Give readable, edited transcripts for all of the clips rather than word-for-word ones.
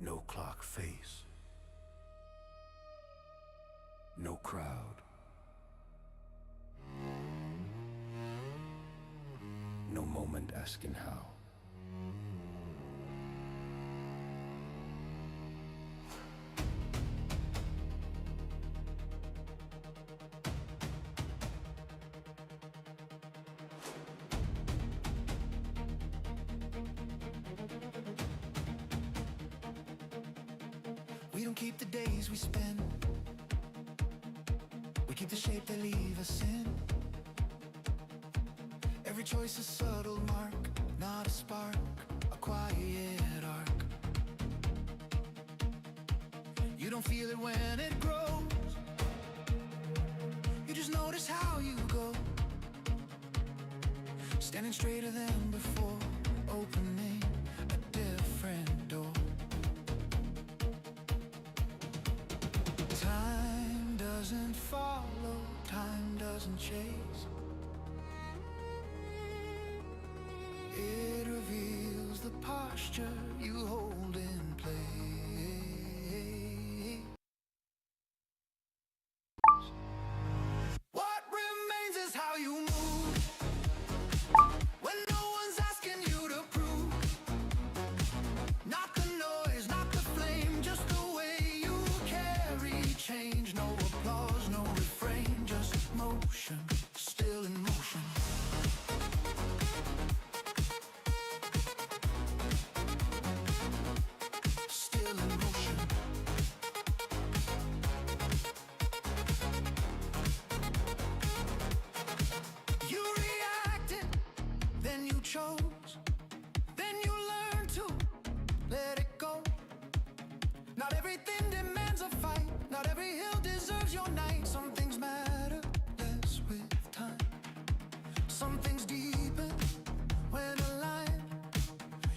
No clock face. No crowd. No moment asking how. We don't keep the days we spend. We keep the shape they leave us in. Every choice a subtle mark, not a spark, a quiet arc. You don't feel it when it grows. You just notice how you go. Standing straighter than before, opening a different door. Time doesn't follow, time doesn't chase. It reveals the posture you hold in place. What remains is how you move when no one's asking you to prove. Not the noise, not the flame, just the way you carry change. No applause, no refrain, just motion, still in motion. Still in motion. You reacted, then you chose, then you learned to let it go. Not everything demands a fight, not every hill deserves your night. Some things matter less with time. Some things deepen when aligned.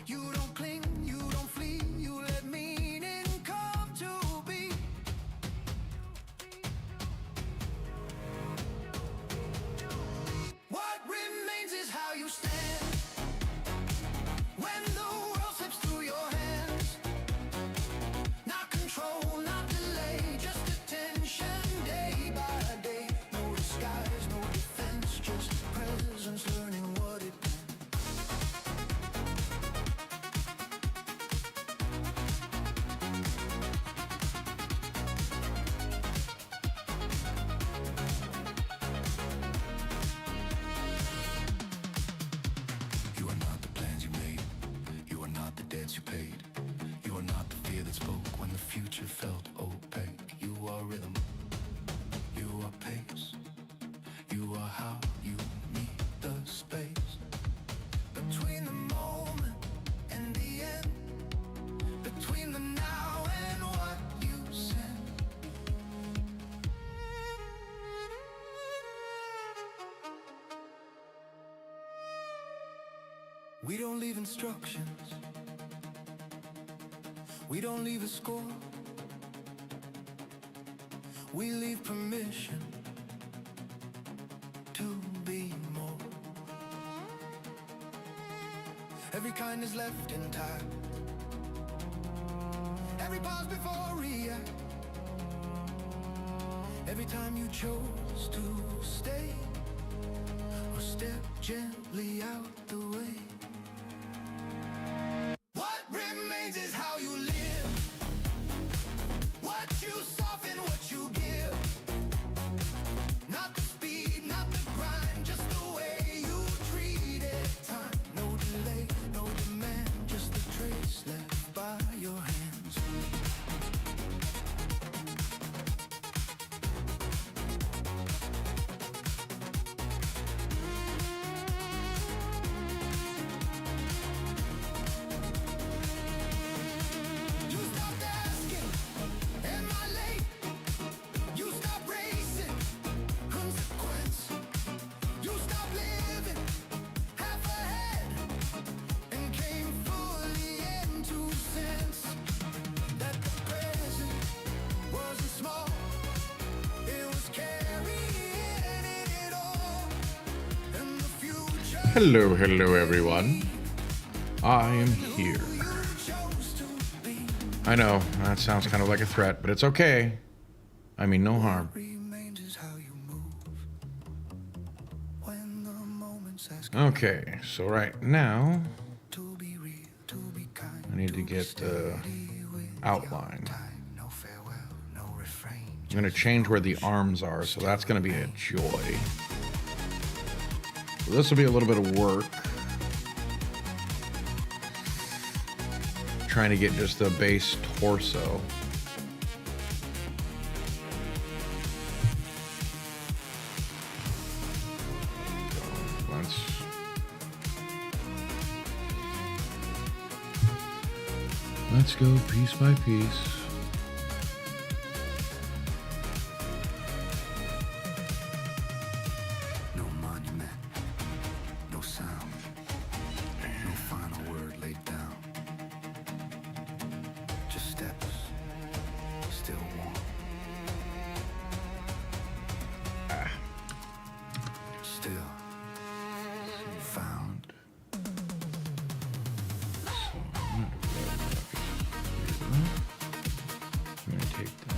You don't cling, you don't flee, you let meaning come to be. What remains is how you stand when the world slips through your hands. Not control, not delay, just attention day by day. No disguise, no defense, just presence, learning what it meant. You are not the plans you made. You are not the debts you paid. You are not the fear that spoke when the future felt opaque. You are rhythm. You are pace. You are how you meet the space between the moment and the end. Between the now and what you send. We don't leave instructions. We don't leave a score. We leave permission to be more. Every kind is left intact. Every pause before react. Every time you chose to stay or step gently out the way. What remains is how you live. What you soften, what you give. Not the speed, not the grind, just the way you treat it. Time, no delay, no demand, just the trace left by your hands. You stopped asking, am I late? You stopped racing, consequence. You stopped living half ahead and came fully into sense that the present wasn't small. It was carrying it all, and the future Hello, everyone. I am here. you chose to be. I know, that sounds kind of like a threat, but it's okay. I mean, no harm. Remains is how you move when the moments ask Okay, so right now, to be real, to be kind. I need to get the outline. No farewell, no refrain. I'm going to change where the arms are, so that's going to be a joy. So this will be a little bit of work. Trying to get just the base torso. Let's go piece by piece. No monument, no sound, no final word laid down. Just steps, still warm. Still found. I'm gonna take that.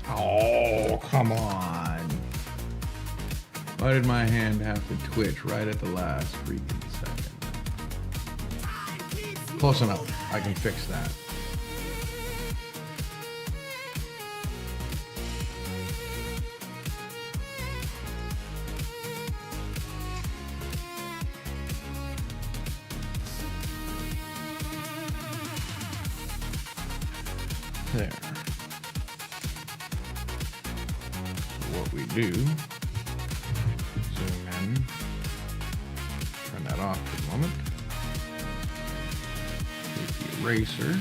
Oh, come on. Why did my hand have to twitch right at the last freaking second? Close enough. I can fix that. There. So what we do, zoom in, turn that off for a moment. Take the eraser.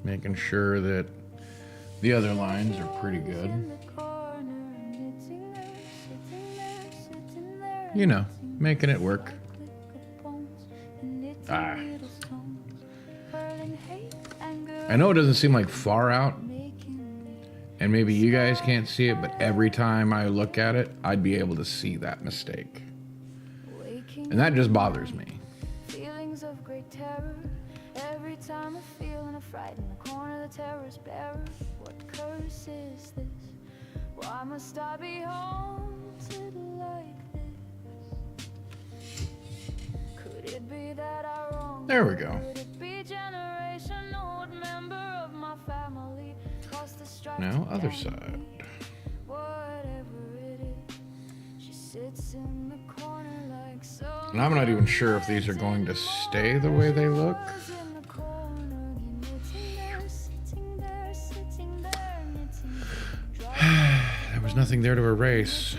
Making sure that the other lines are pretty good. You know, making it work. Ah. I know it doesn't seem like far out, and maybe you guys can't see it, but every time I look at it, I'd be able to see that mistake. And that just bothers me. Feelings of great terror. Every time I feel in a fright in the corner, the terror's bearer. What curse is this? Why must I be haunted like this? Could it be that I wronged? There we go. Could it be generation old member of my family? Tossed the stripes Now, other down side. me. Whatever it is, she sits in the corner like so. And I'm not even sure if these are going to stay the way they look. There was nothing there to erase.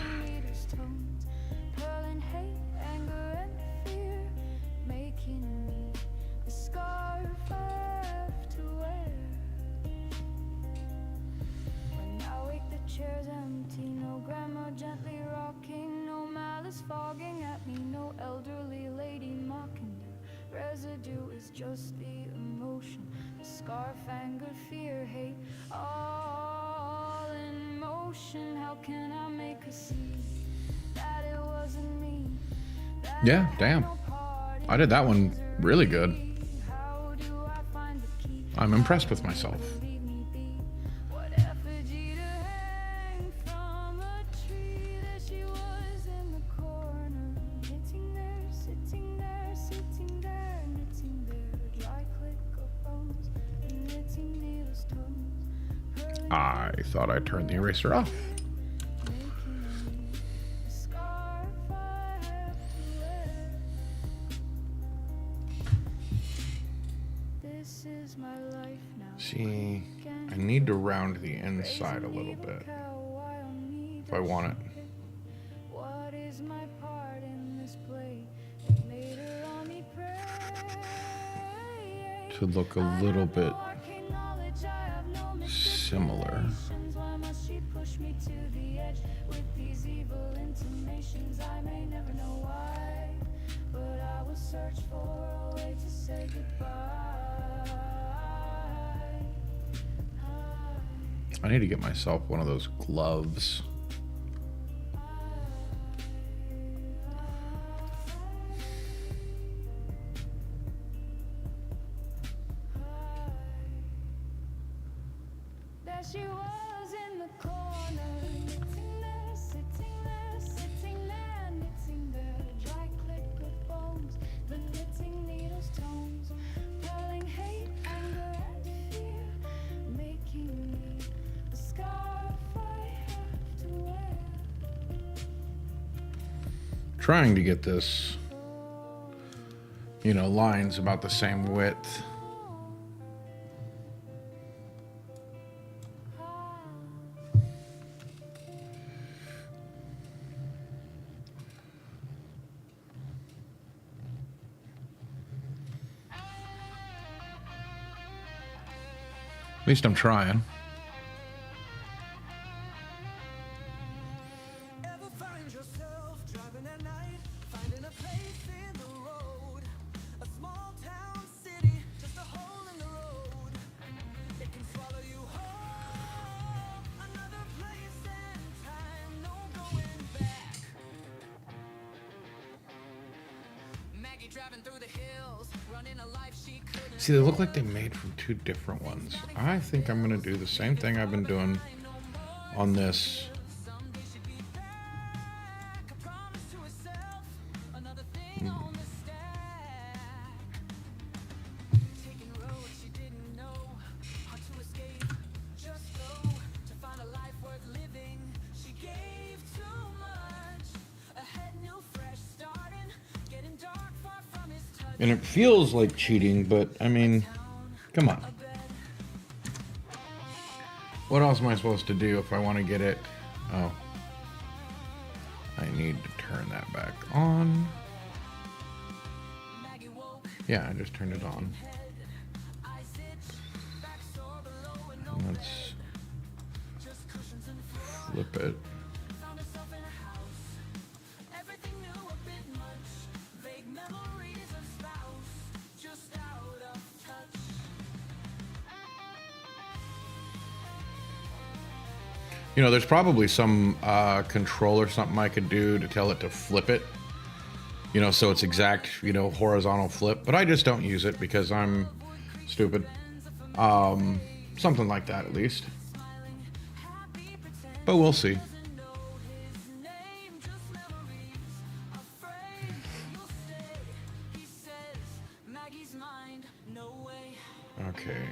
Chairs empty, no grandma gently rocking, no malice fogging at me, no elderly lady mocking. The residue is just the emotion, the scarf, anger, fear, hate, all in motion. How can I make her see that it wasn't me? That Yeah, I had damn. no part in I did that one really good. How do I find the key? I'm impressed with myself. Leave me be. What effigy to hang from a tree? There she was in the corner, knitting there, sitting there, sitting there, knitting there. Dry click of bones, knitting needles, tones. I thought I turned the eraser off. Making a scarf I have to wear. This is my life now. See, I need to round the inside a little bit if I want it What is my part in this play that made her on me pray? to look a little bit similar. Why must she push me to the edge with these evil intimations? I may never know why, but I will search for a way to say goodbye. I need to get myself one of those gloves. There she was in the corner, knitting there, sitting there, sitting there, knitting there. Dry click of bones, the knitting needle's tones, purling hate, anger, and fear, making me a scarf I have to wear. Trying to get this, you know, lines about the same width. At least I'm trying. Ever find yourself driving at night, finding a place in the road? A small town city, just a hole in the road. It can swallow you whole. Another place and time, no going back. Maggie driving through the hills, running a life she couldn't. See, they look like they made from two different ones. I think I'm gonna do the same thing I've been doing on this. Someday she'd be back. A promise to herself, another thing on the stack. Taking roads she didn't know how to escape. Just go to find a life worth living. She gave too much. A head new, fresh starting, getting dark, far from his touch. And it feels like cheating, but I mean, come on. What else am I supposed to do if I want to get it? Oh. I need to turn that back on. Maggie woke, Yeah, I just turned it on. eyes itch, back sore below and no Let's just cushions and floor. flip it. Found herself in a house. Everything new a bit much. Vague memories of spouse. Just out of touch. You know, there's probably some control or something I could do to tell it to flip it. You know, so it's exact, you know, horizontal flip. But I just don't use it because I'm stupid. Something like that, at least. Happy pretend But we'll see. to know his name. Just memories. Afraid you'll stay. He says Maggie's mind. No way. Okay.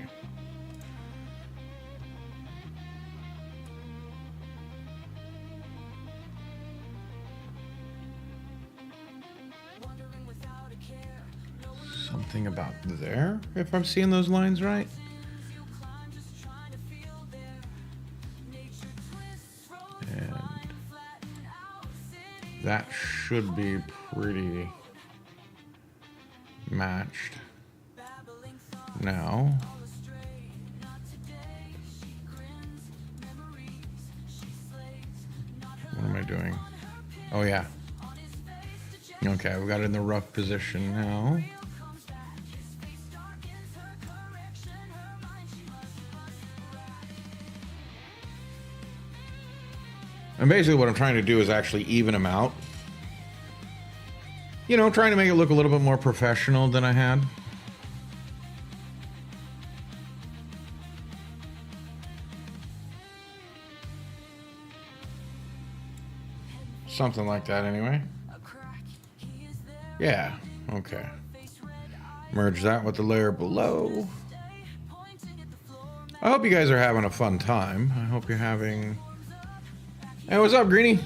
Wandering without a care. Something about there, if I'm seeing those lines right. You climb just trying to feel there. Nature twists, roads And flatten out city. that should be pretty matched. Babbling thoughts Now, all astray. Not today. She grins. Memories she slays. Not her what am I doing? her Oh, yeah. on his face to check. Okay, we got it in the rough position now. Real comes back. His face darkens her correction. Her mind she must unrack. And basically what I'm trying to do is actually even them out. You know, trying to make it look a little bit more professional than I had. Something like that anyway. A crack. He is there. Yeah, okay. Face red. Eyes Merge that with the layer below. stay. Pointing at the floor. I hope you guys are having a fun time. I hope you're having... Hey, what's up, Greenie?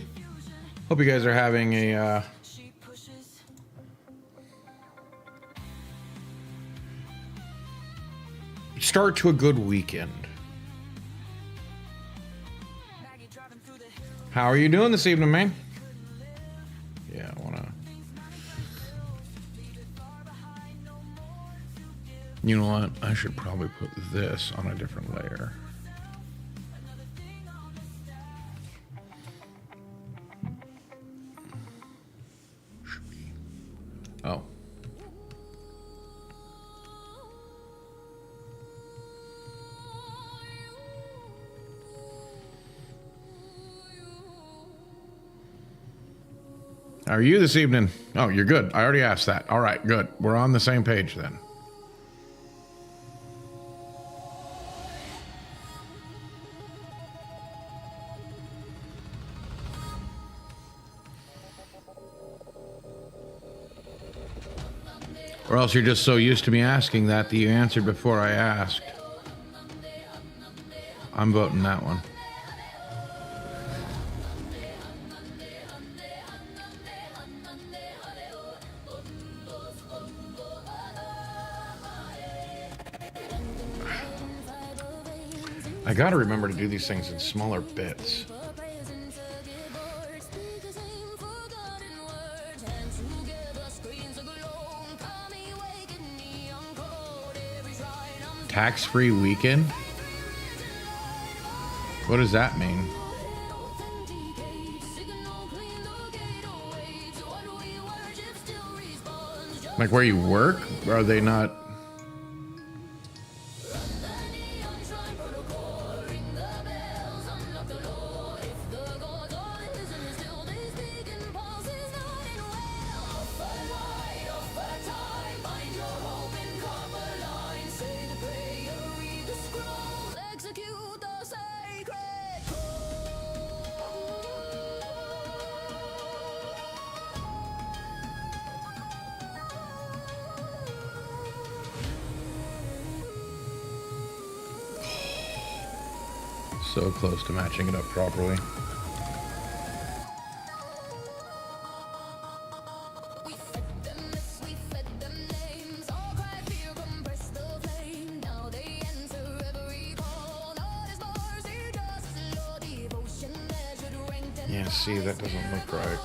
Hope you guys are having a She pushes. start to a good weekend. Maggie driving through the hills. How are you doing this evening, man? Yeah, I wanna... You know what? I should probably put this on a different layer. Should be... Oh. How are you this evening? Oh, you're good. I already asked that. All right, good. We're on the same page then. Or else you're just so used to me asking that you answered before I asked. I'm voting that one. I gotta remember to do these things in smaller bits. Tax-free weekend? What does that mean? Like where you work? Or are they not? So close to matching it up properly. Yeah, see, that doesn't look right.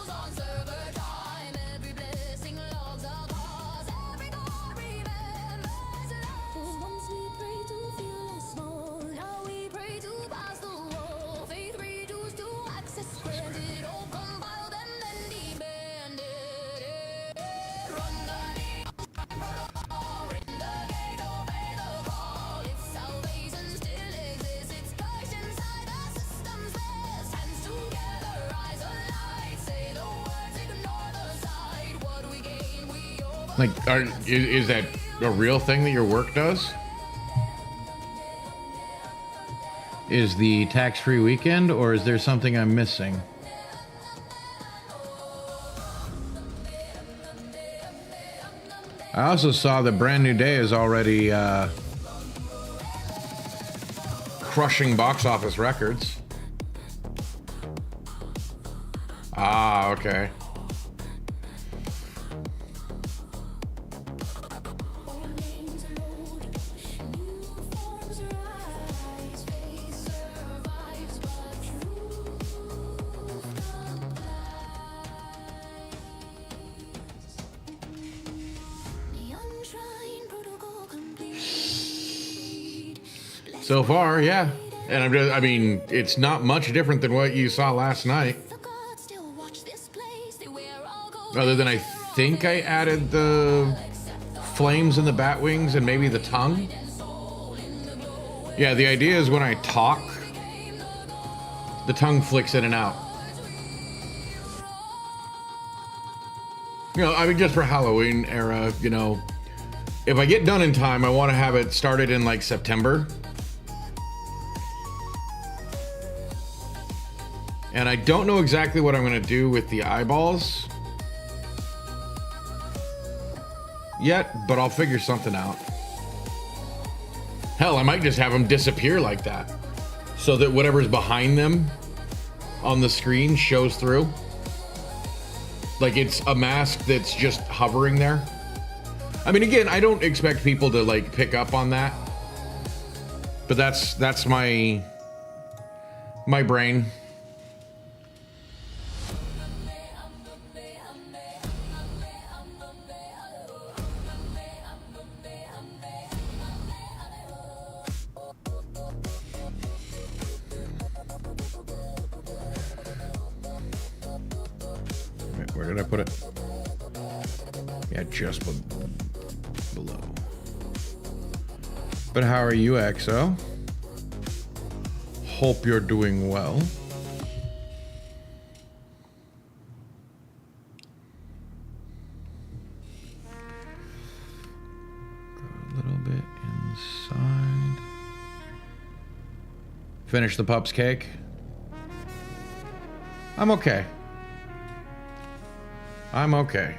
Like, is that a real thing that your work does? Is the tax-free weekend, or is there something I'm missing? I also saw that Brand New Day is already crushing box office records. Ah, okay. So far, yeah. And I mean, it's not much different than what you saw last night. Other than I think I added the flames and the bat wings and maybe the tongue. Yeah, the idea is when I talk, the tongue flicks in and out. You know, I mean, just for Halloween era, you know, if I get done in time, I want to have it started in like September. And I don't know exactly what I'm going to do with the eyeballs yet, but I'll figure something out. Hell, I might just have them disappear like that, so that whatever's behind them on the screen shows through. Like it's a mask that's just hovering there. I mean, again, I don't expect people to like pick up on that, but that's my brain. Where did I put it? Yeah, just below. But how are you, XO? Hope you're doing well. inside. Finish the pup's cake. I'm okay. I'm okay.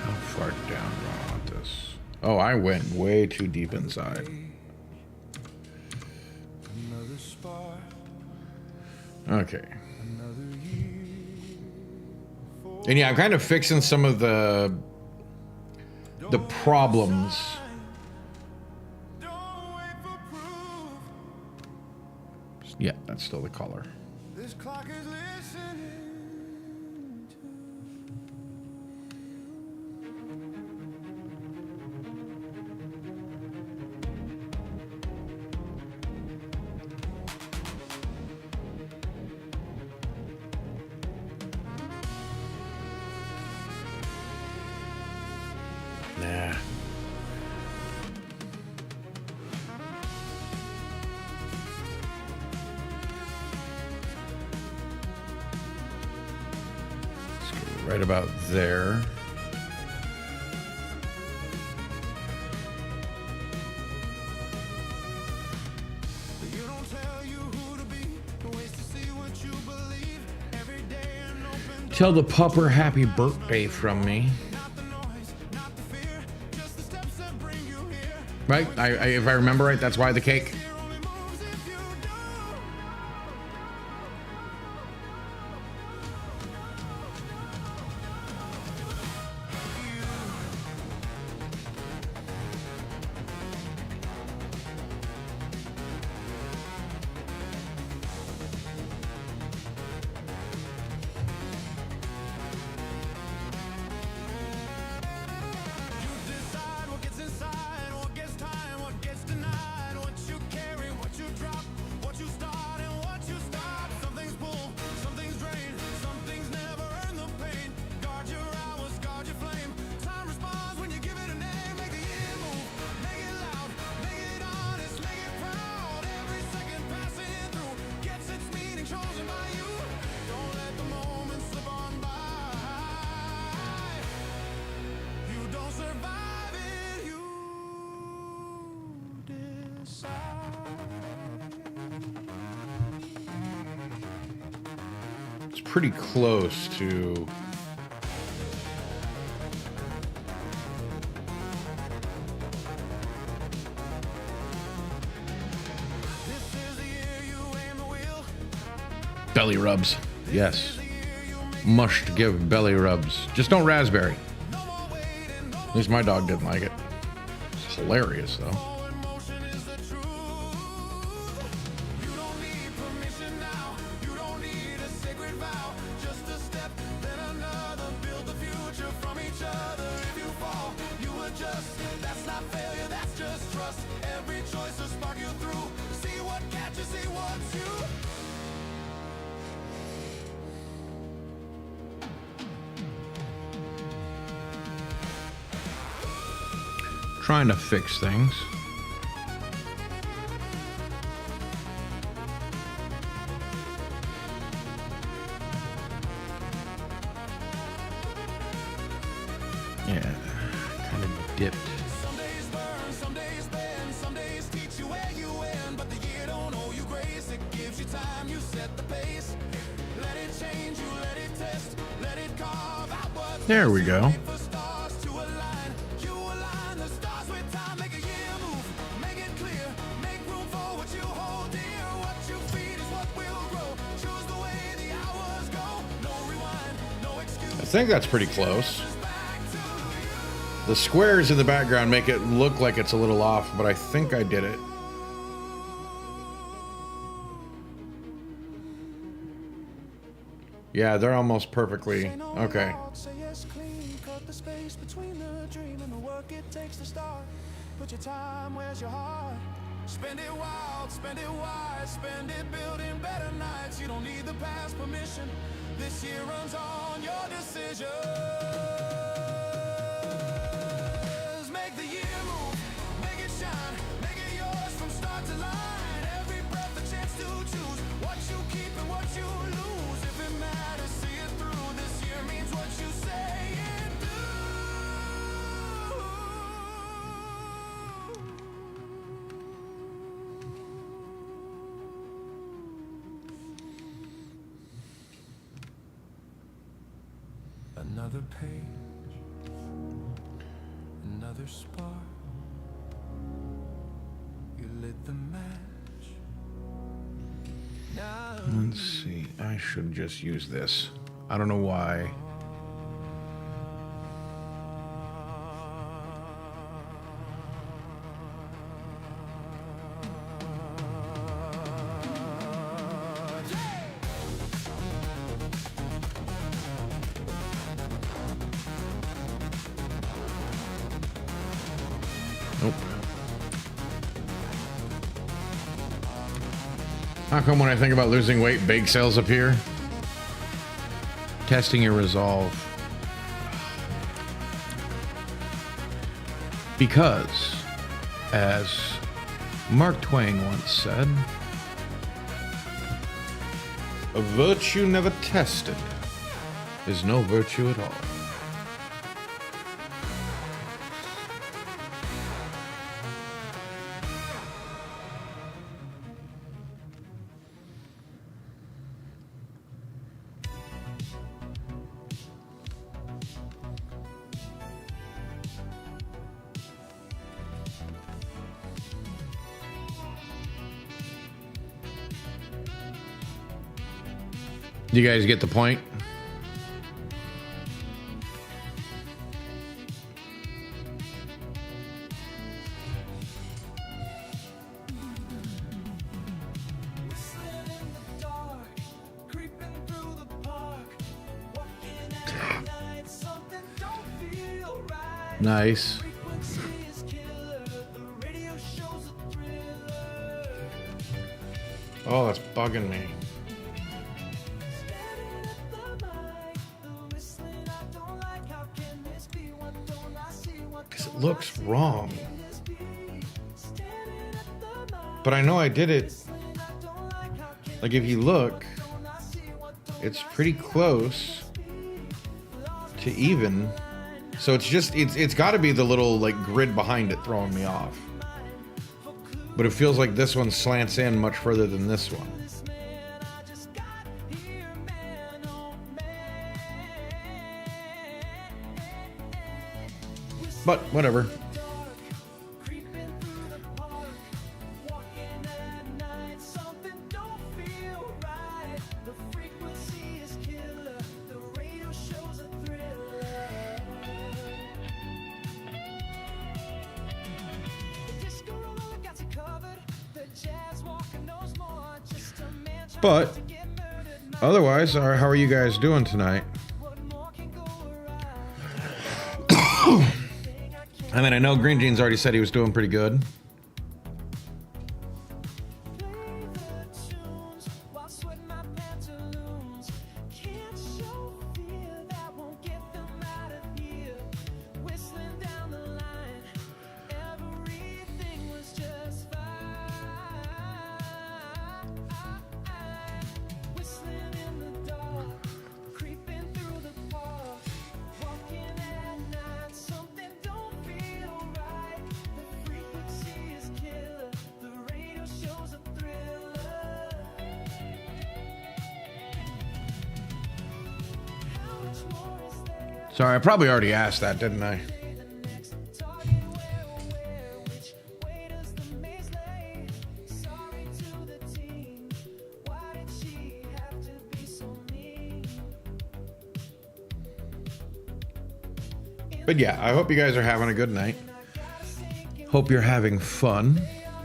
How far down do I want this? Oh, I went way too deep inside. Another spark, Okay. another year. And yeah, I'm kind of fixing some of the problems. Don't wait for proof. Yeah, that's still the color. This clock is listening to. Nah. Let's go right about there. You don't tell you who to be, ways to see what you believe. Every day an open door, Tell the pupper happy birthday from me. not the noise, not the fear, just the steps that bring you here. Right? If I remember right, that's why the cake. Fear only moves if you do. Decide what gets inside, what gets time, what gets denied, what you carry, what you drop, what you start and what you stop. Some things pull, some things drain, some things never earn the pain. Guard your hours, guard your flame. Time responds when you give it a name. Make the year move, make it loud, make it honest, make it proud. Every second passing through gets its meaning chosen by you. Don't let the moment slip on by. You don't survive it, you decide. It's pretty close to. This is the year you aim the wheel. Belly rubs. Yes. Must give belly rubs. Just don't raspberry. No more waiting, no At least my dog didn't like it. It's hilarious, though. more emotion is the truth. You don't need permission now. You don't need a sacred vow. Just a step, then another. Build the future from each other. If you fall, you adjust. That's not failure, that's just trust. Every choice will spark you through. See what catches, see what's you. Trying to fix things. Yeah, kind of dipped. Some days burn, some days bend, some days teach you where you end. But the year don't owe you grace, it gives you time, you set the pace. Let it change you, let it test, let it carve out what's There we go. wait for stars to align. You align the stars with time, make a year move, make it clear, make room for what you hold dear. What you feed is what will grow. Choose the way the hours go. No rewind, no excuse. I think that's pretty close. Back to you. The squares in the background make it look like it's a little off, but I think I did it. Yeah, they're almost perfectly okay. Say yes, clean, cut the space between the dream and the work it takes to start. Put your time, where's your heart? Spend it wild, spend it wise, spend it building better nights. You don't need the past permission. This year runs on your decisions. Make the year move, make it shine, make it yours from start to line. choose, what you keep and what you lose. If it matters, see it through. This year means what you say and do. Another page, another spark. You lit the match. Now Let's see. I should just use this. I don't know why. Nope. How come when I think about losing weight, bake sales appear? Testing your resolve. Because, as Mark Twain once said, a virtue never tested is no virtue at all. You guys get the point? Nice. Oh, that's bugging me. Because it looks wrong. But I know I did it. Like, if you look, it's pretty close to even. So it's just, it's got to be the little, like, grid behind it throwing me off. But it feels like this one slants in much further than this one. But whatever. But otherwise, how are you guys doing tonight? I mean, I know Green Jeans already said he was doing pretty good. Sorry, I probably already asked that, didn't I? But yeah, I hope you guys are having a good night. Hope you're having fun.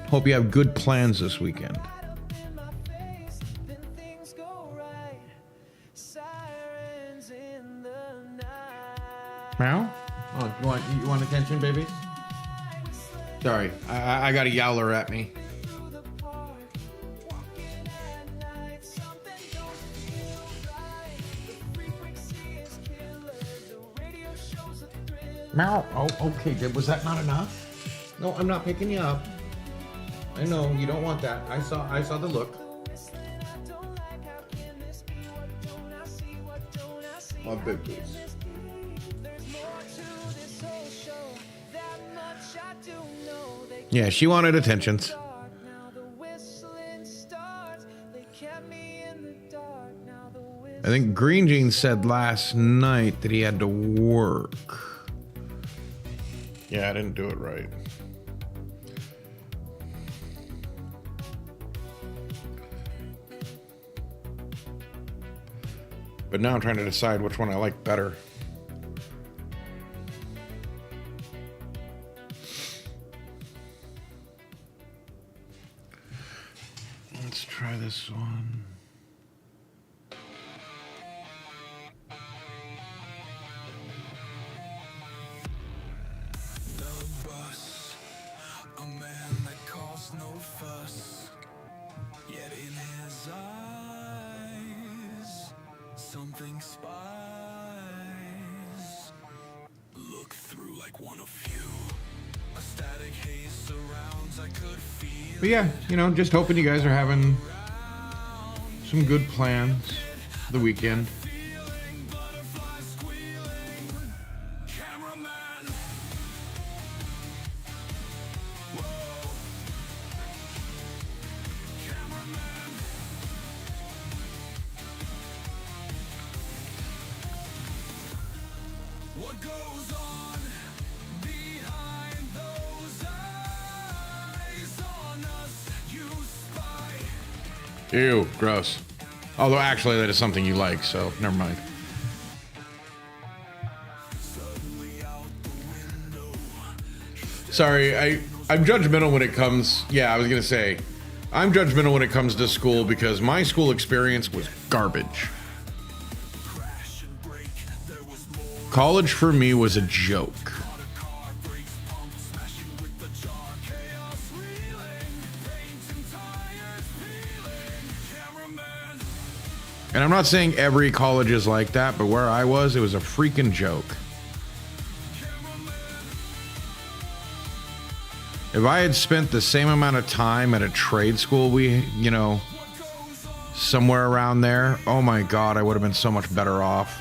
Hope you have good plans this weekend. Meow? Oh, you want attention, baby? Sorry, I got a yowler at me. Meow. Oh, okay. Was that not enough? No, I'm not picking you up. I know you don't want that. I saw the look. My big boots. Yeah, she wanted attentions. I think Green Jeans said last night that he had to work. Yeah, I didn't do it right. But now I'm trying to decide which one I like better. Let's try this one. A man that caused no fuss, yet in his eyes something spies. Look through like one of you. A static haze surrounds, I could feel. But yeah, you know, just hoping you guys are having some good plans for the weekend. What goes on behind those eyes on us, you spy. Ew, gross. Although actually that is something you like, so never mind. Sorry, I'm judgmental when it comes. Yeah, I was gonna say, I'm judgmental when it comes to school because my school experience was garbage. College for me was a joke. And I'm not saying every college is like that, but where I was, it was a freaking joke. If I had spent the same amount of time at a trade school, somewhere around there, oh my God, I would have been so much better off.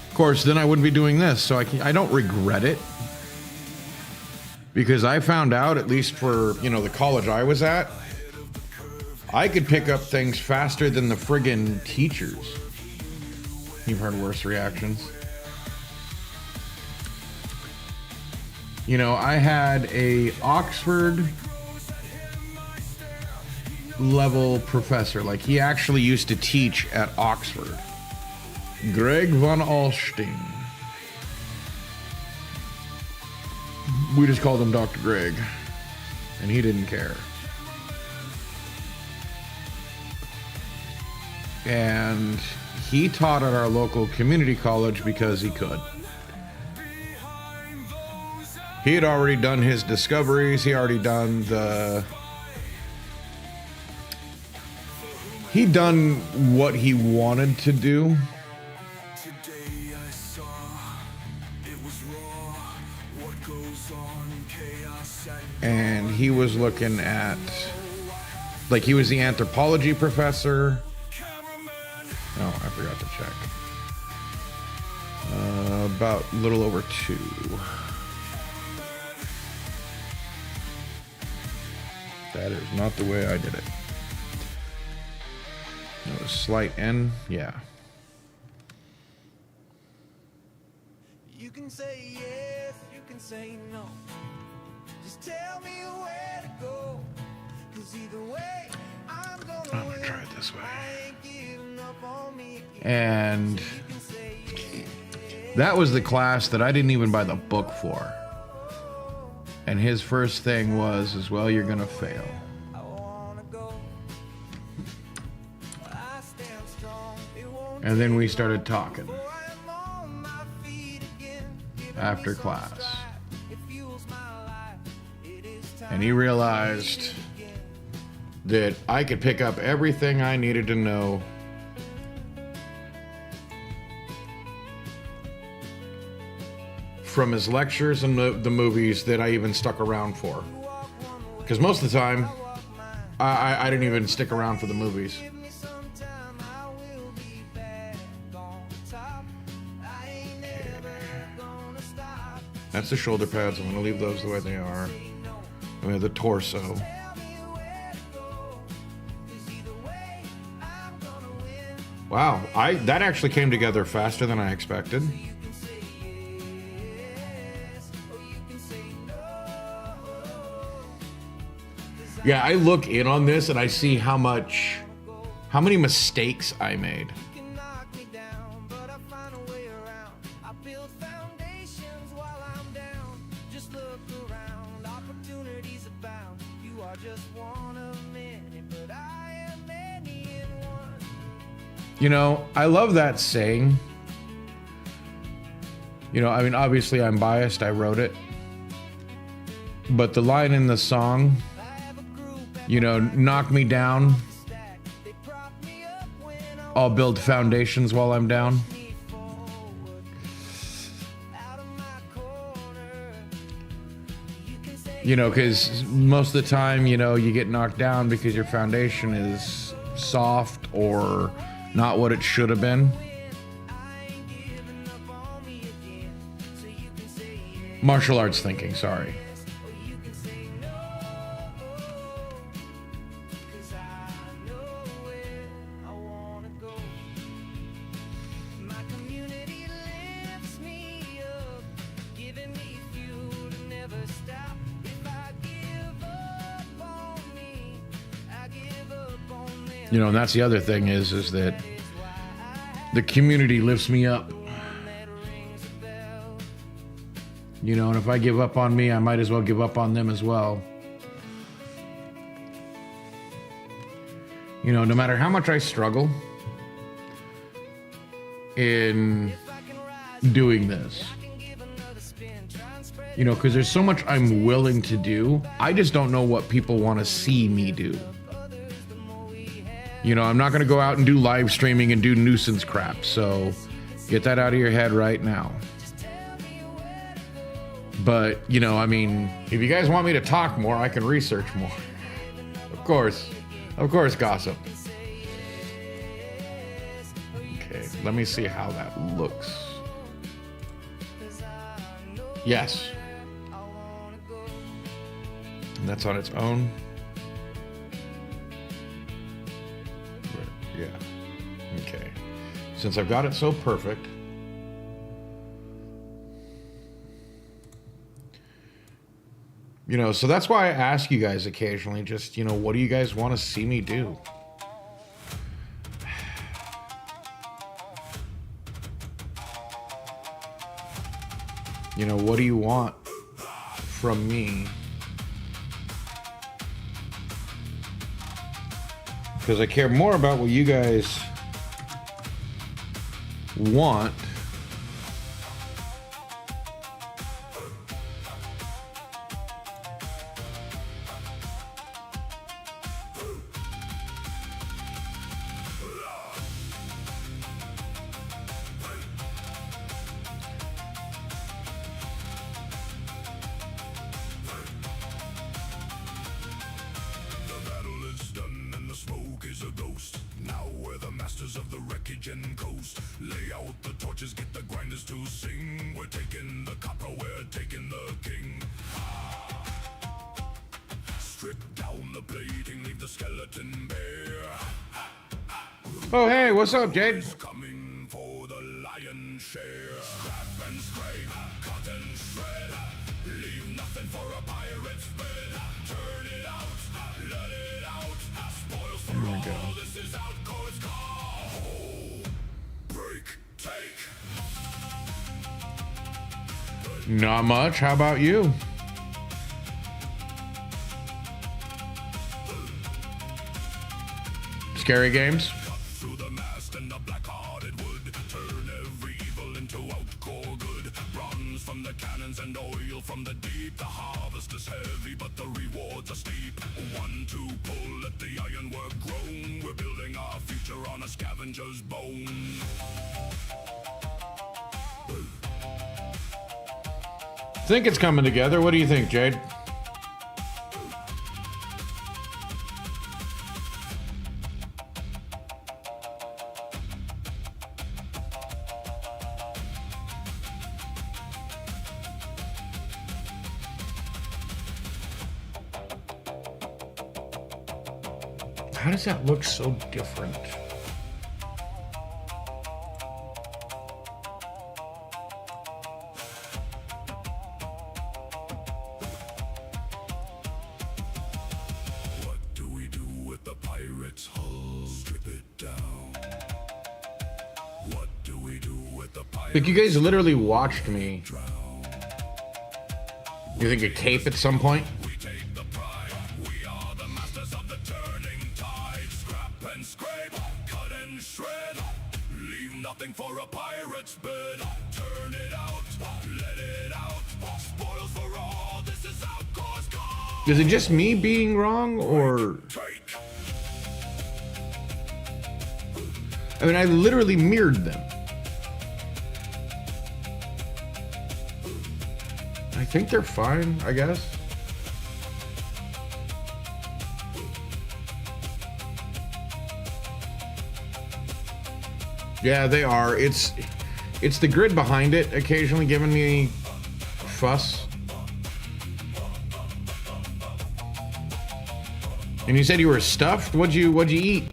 Of course, then I wouldn't be doing this, so I don't regret it. Because I found out, at least for, the college I was at, I could pick up things faster than the friggin' teachers. You've heard worse reactions. I had a Oxford level professor. Like, he actually used to teach at Oxford. Greg von Alstein. We just called him Dr. Greg. And he didn't care. And he taught at our local community college because he could. He had already done his discoveries. He'd done what he wanted to do. And he was looking at, he was the anthropology professor. Oh, I forgot to check. About a little over 2. That is not the way I did it. It was slight N, yeah. You can say yes, you can say no. Just tell me where to go. 'Cause either way, I'm gonna win. Try it this way. I ain't giving up on me. And that was the class that I didn't even buy the book for. And his first thing was, you're gonna fail. I wanna go. I stand strong. It won't And then we started talking I'm on my feet again. Giving after me some class. slack. It fuels my life. It is time. And he realized that I could pick up everything I needed to know from his lectures and the movies that I even stuck around for. Because most of the time, I didn't even stick around for the movies. That's the shoulder pads. I'm going to leave those the way they are. And we have the torso. Wow, that actually came together faster than I expected. Yeah, I look in on this and I see how many mistakes I made. You know, I love that saying. You know, I mean, obviously I'm biased, I wrote it. But the line in the song, you know, knock me down, I'll build foundations while I'm down. You know, because most of the time, you know, you get knocked down because your foundation is soft or not what it should have been. Martial arts thinking, sorry. You know, and that's the other thing is that the community lifts me up. You know, and if I give up on me, I might as well give up on them as well. You know, no matter how much I struggle in doing this, you know, because there's so much I'm willing to do, I just don't know what people want to see me do. You know, I'm not going to go out and do live streaming and do nuisance crap. So get that out of your head right now. But, you know, I mean, if you guys want me to talk more, I can research more. Of course, gossip. Okay, let me see how that looks. Yes. And that's on its own. Yeah. Okay. Since I've got it so perfect, you know, so that's why I ask you guys occasionally, just, you know, what do you guys want to see me do? You know, what do you want from me? Because I care more about what you guys want Of the wreckage and coast. Lay out the torches, get the grinders to sing. We're taking the copper, we're taking the king. Strip down the plating, leave the skeleton bare. Oh, hey, what's up, Jade? Coming for the lion's share. Scrap and scrape, cut and shred. Leave nothing for a pirate's bed. Turn it out, let it out. Spoils for all, this is out course call. Not much. How about you? Scary games? Through the mast and the black-hearted wood. Turn every evil into outcore good. Bronze from the cannons and oil from the deep. The harvest is heavy, but the rewards are steep. 1, 2, pull, let the ironwork groan. We're building our future on a scavenger's bone. Think it's coming together. What do you think, Jade? How does that look so different? What do we do with the pirate's hull? Strip it down. What do we do with the pirate's Like, you guys literally watched me. You think a cape at some point? We take the pride. We are the masters of the turning tide. Scrap and scrape, cut and shred. Leave nothing for a pirate's bed. Turn it out, let it out. Spoils for all. This is our course. Is it just me being wrong, or... Take. I mean, I literally mirrored them. I think they're fine, I guess. Yeah, they are. It's the grid behind it occasionally giving me fuss. And you said you were stuffed? What'd you eat?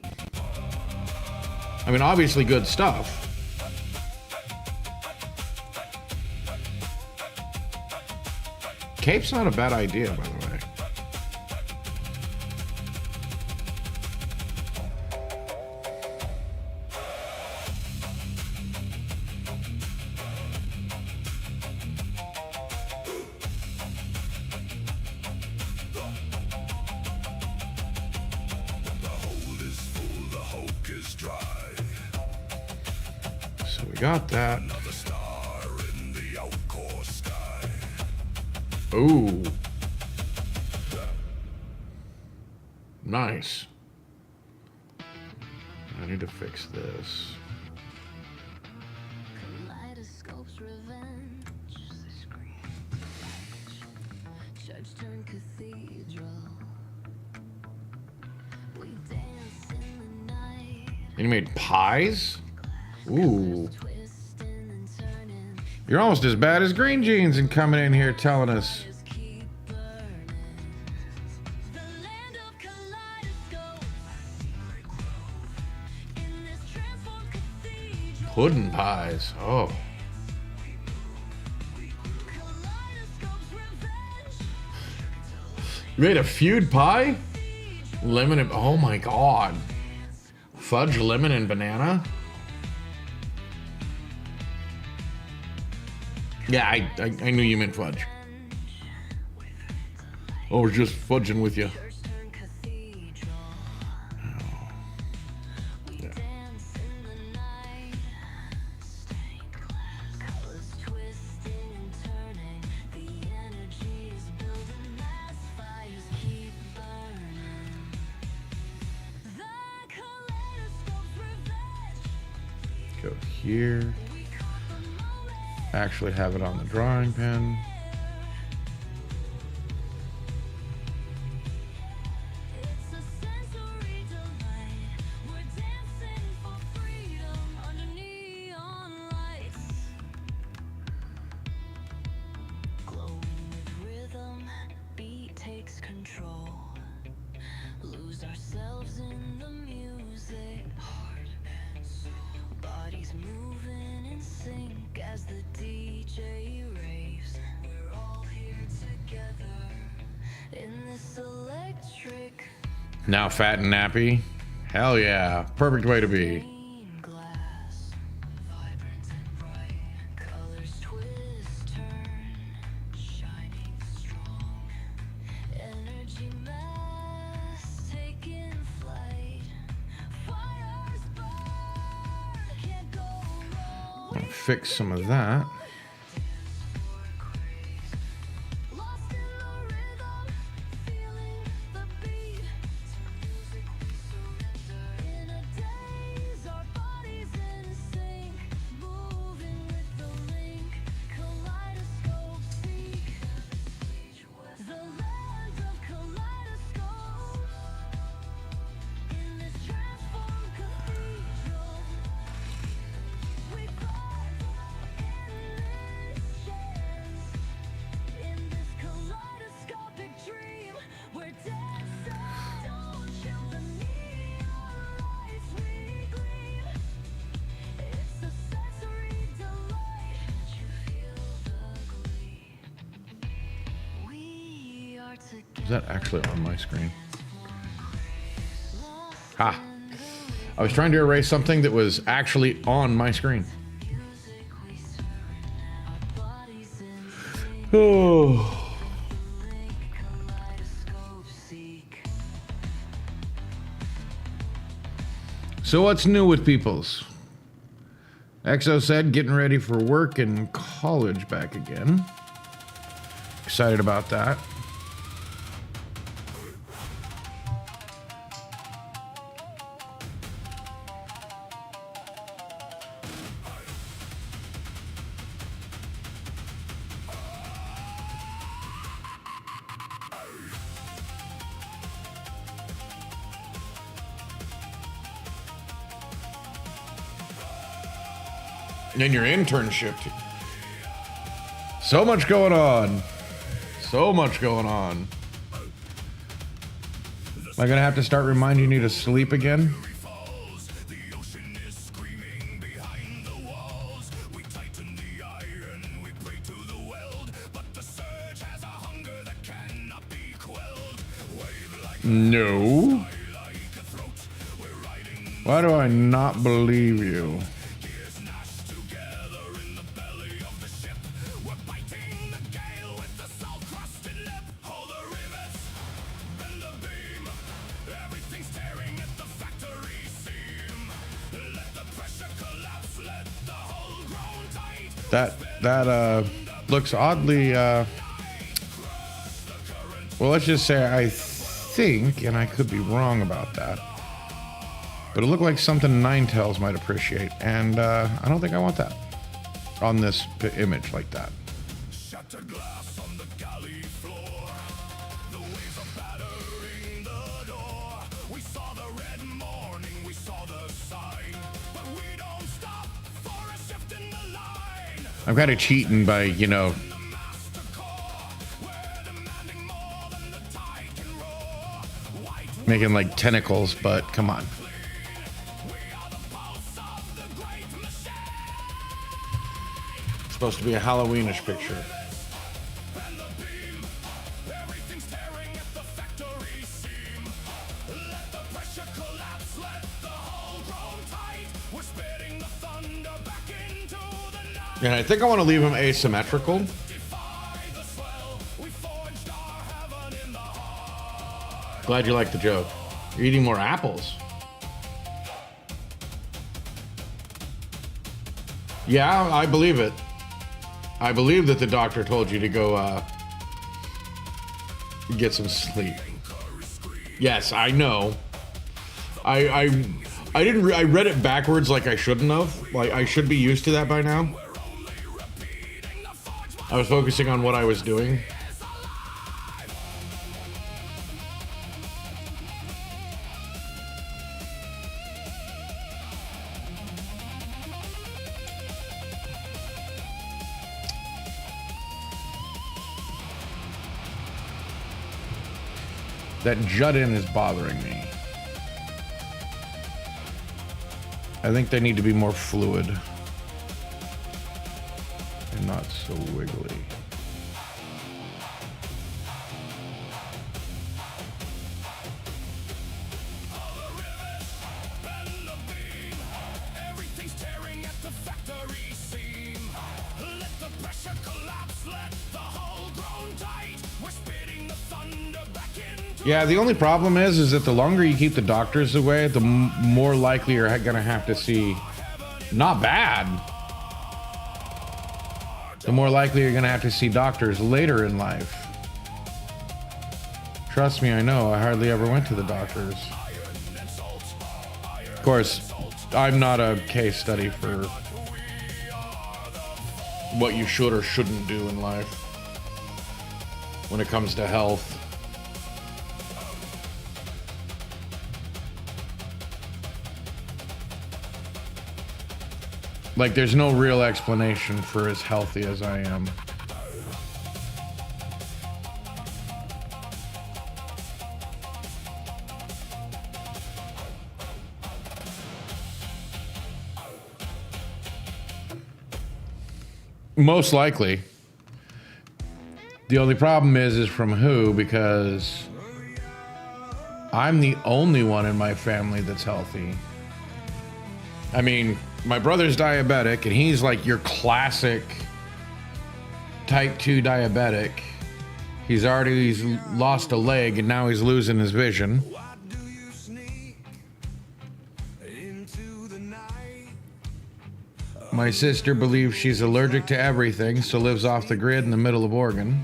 I mean, obviously good stuff. Cape's not a bad idea, by the way. The hold is full, the hulk is dry. So we got that. Another star in the outcourse sky. Ooh. Nice. I need to fix this. Kaleidoscope's revenge. Church turned cathedral. We dance in the night. And you made pies? Ooh. Twisting and turning. You're almost as bad as Green Jeans and coming in here telling us. Just keep burning. The land of kaleidoscope. In this transformed cathedral. Pudding pies. Oh. Kaleidoscope's revenge. You made a feud pie? Lemon and... Oh my god. Fudge, lemon, and banana? Yeah, I knew you meant fudge. I was just fudging with you. Church turned cathedral. We Yeah. dance in the night. Stained glass. Colors twisting and turning. The energy is building. Mass fires keep burning. The kaleidoscope's revenge. Go here. Actually have it on the drawing pen. It's a sensory delight. We're dancing for freedom under neon lights. Glowing with rhythm, beat takes control. Lose ourselves in the music, heart and soul. Bodies moving in sync as the DJ raves. We're all here together in this electric Now fat and nappy. Hell yeah. Perfect way to be. green glass. Vibrant and bright, colors twist, turn, shining strong. Energy mass taking flight. Fires burn, can't go wrong. I'll fix some of that. Lost in the rhythm, feeling the beat. To music we surrender. In a daze, our bodies in sync, moving with the link. Kaleidoscope speak. The land of kaleidoscopes. In this transformed cathedral, we thrive in Is that actually on my screen? Ha! I was trying to erase something that was actually on my screen. Oh. So what's new with Peoples? EXO said getting ready for work and college back again. Excited about that. And your internship. So much going on. So much going on. Am I gonna have to start reminding you to sleep again? The ocean is screaming behind the walls. We tighten the iron, we pray to the weld, but the surge has a hunger that cannot be quelled. Wave like No. like a throat. We're riding Why do I not believe you? gears gnashed together in the belly of the ship. We're biting the gale with the salt-crusted lip. Hold the rivets, bend the beam. Everything's tearing at the factory seam. Let the pressure collapse, let the hull grow tight. That looks oddly well, let's just say I think, and I could be wrong about that, but it looked like something Ninetales might appreciate, and I don't think I want that on this image like that. Shattered glass on the galley floor. The waves are battering the door. We saw the red morning, we saw the sign, but we don't stop for a shift in the line. I'm kind of cheating by, you know, The master core, we're demanding more than the tide can roar. White making like tentacles, but come on. we are the pulse of the great machine. It's supposed to be a Halloweenish picture. And the beam, everything's tearing at the factory seam. Let the pressure collapse, let the hull grow tight. We're spitting the thunder back into the night. And I think I want to leave him asymmetrical. Defy the swell, we forged our heaven in the heart. Glad you liked the joke. You're eating more apples. Yeah, I believe it. I believe that the doctor told you to go get some sleep. Yes, I know. I didn't. I read it backwards like I shouldn't have. Like I should be used to that by now. I was focusing on what I was doing. That jut in is bothering me. I think they need to be more fluid and not so wiggly. Everything's tearing at the factory seam. Let the pressure collapse, let the hull grow tight. We're spitting the thunder back into. Yeah, the only problem is that the longer you keep the doctors away, the more likely you're gonna have to see, not bad, the more likely you're gonna have to see doctors later in life. Trust me, I know, I hardly ever went to the doctors. Of course, I'm not a case study for what you should or shouldn't do in life when it comes to health. Like, there's no real explanation for as healthy as I am. Most likely, The only problem is from who, because I'm the only one in my family that's healthy. I mean, my brother's diabetic, and he's like your classic type 2 diabetic. He's lost a leg, and now he's losing his vision. Why do you sneak into the night? My sister believes she's allergic to everything, so lives off the grid in the middle of Oregon.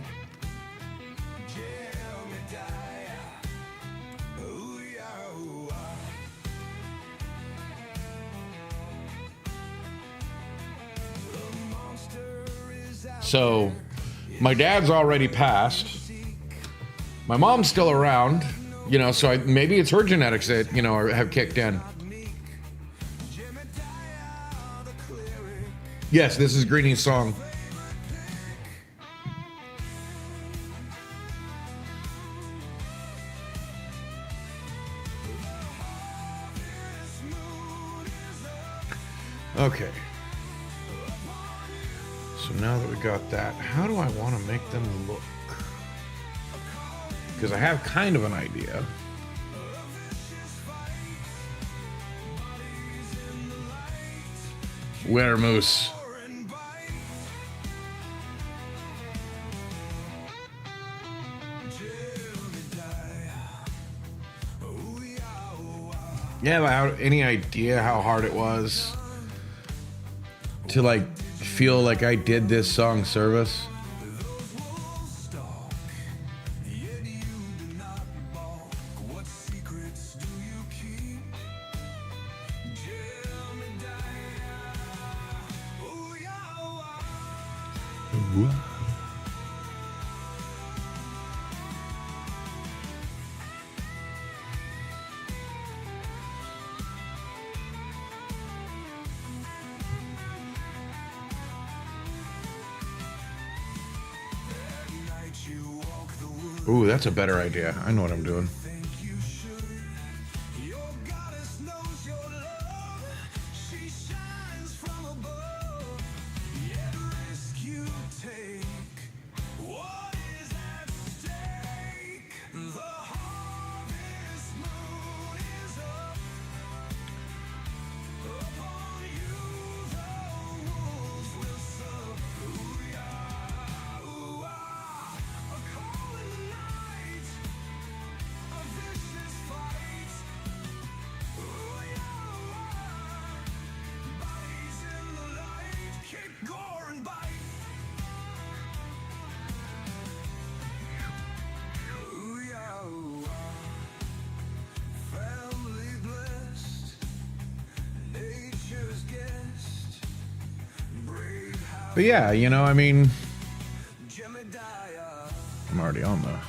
So, my dad's already passed. My mom's still around, you know, so maybe it's her genetics that, you know, have kicked in. Yes, this is Greenie's song. Okay. So now that we got that, how do I want to make them look? Because I have kind of an idea. Wermoose. Yeah, any idea how hard it was to like feel like I did this song service? Ooh, that's a better idea. I know what I'm doing. But yeah, you know, I mean, I'm already on the...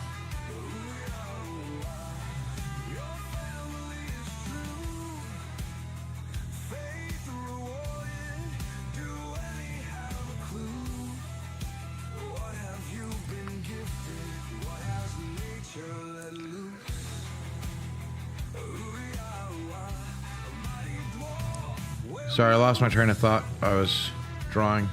Sorry, I lost my train of thought. I was drawing.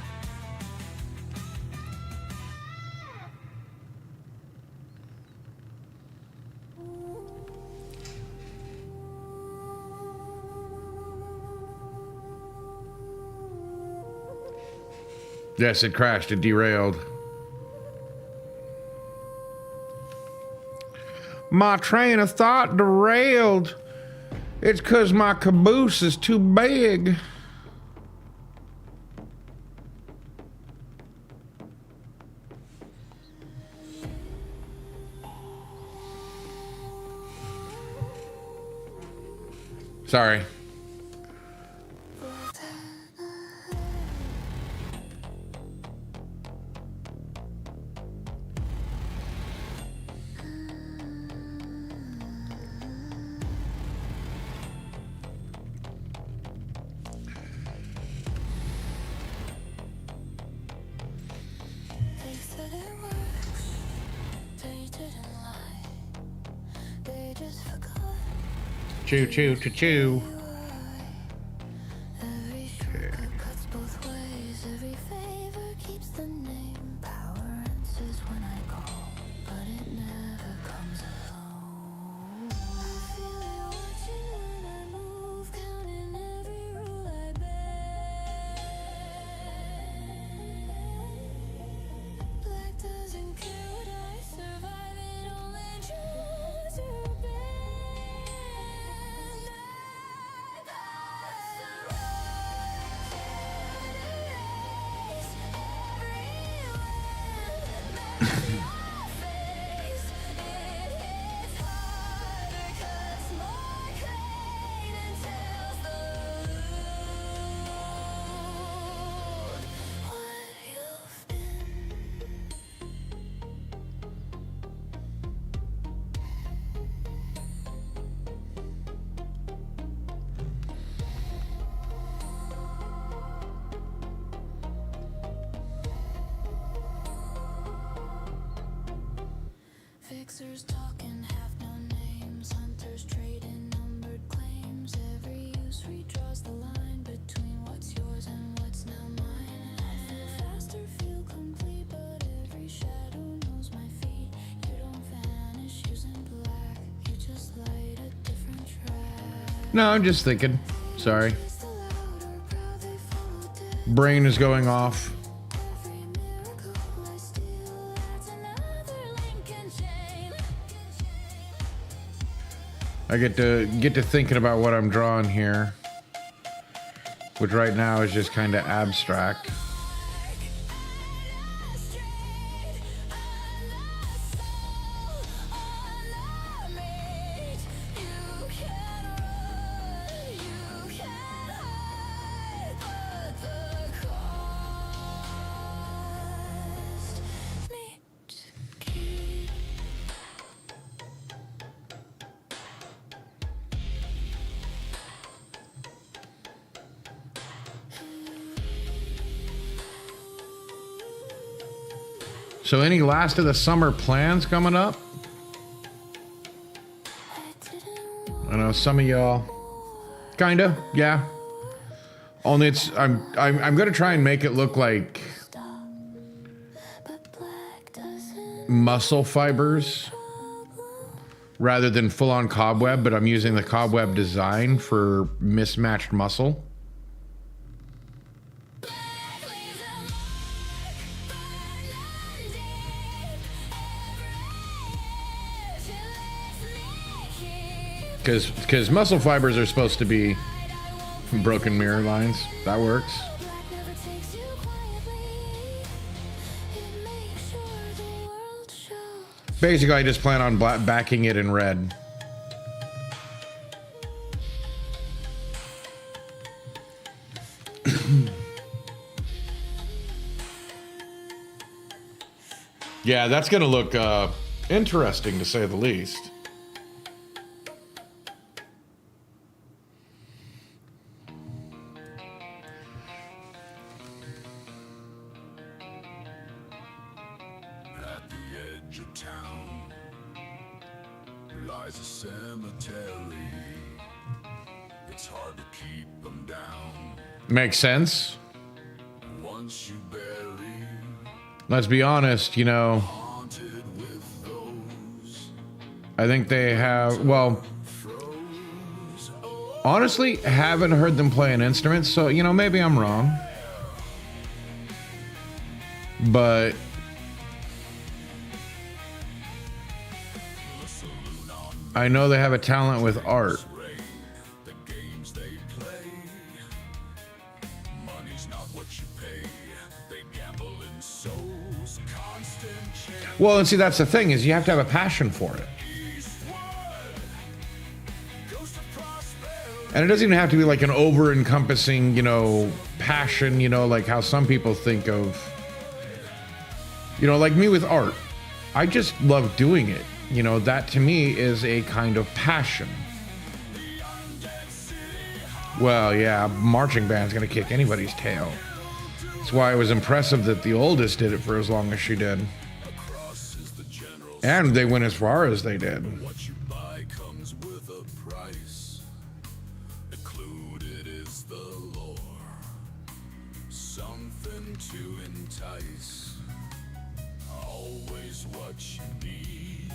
Yes, it crashed. It derailed. My train of thought derailed. It's 'cause my caboose is too big. Sorry. They said it works. They didn't lie. They just forgot. Choo choo choo choo. Every shortcut cuts both ways. Every favor keeps the name. Power answers when I call. Fixers talking half known names, hunters trading numbered claims. Every use redraws the line between what's yours and what's now mine. I feel faster, feel complete, but every shadow knows my feet. You don't vanish using black, you just light a different track. No, I'm just thinking. Sorry. Just the louder, proud they follow death. Brain is going off. Every miracle I steal adds another link and chain. I get to thinking about what I'm drawing here, which right now is just kind of abstract. So any last of the summer plans coming up? I know some of y'all kinda, yeah. Only it's I'm gonna try and make it look like But black doesn't muscle fibers rather than full-on cobweb, but I'm using the cobweb design for mismatched muscle. Because muscle fibers are supposed to be broken mirror lines. That works. black never takes you quietly. It makes sure the world shows. Basically, I just plan on backing it in red. Yeah, that's gonna look interesting to say the least. At the edge of town lies a cemetery. It's hard to keep them down. Makes sense. Once you bury, Let's be honest, you know, haunted with those I think they have, well, honestly, haven't heard them play an instrument, so, you know, maybe I'm wrong. But I know they have a talent with art. the games they play. Money's not what you pay. They gamble in souls, constant change. Well, and see, that's the thing, is you have to have a passion for it. Ghost of prosperity. And it doesn't even have to be like an over-encompassing, you know, passion, you know, like how some people think of, you know, like me with art. I just love doing it. You know, that to me is a kind of passion. Well, yeah, marching band's gonna kick anybody's tail. That's why it was impressive that the oldest did it for as long as she did. And they went as far as they did. What you buy comes with a price. Included is the lore. Something to entice. Always what you need.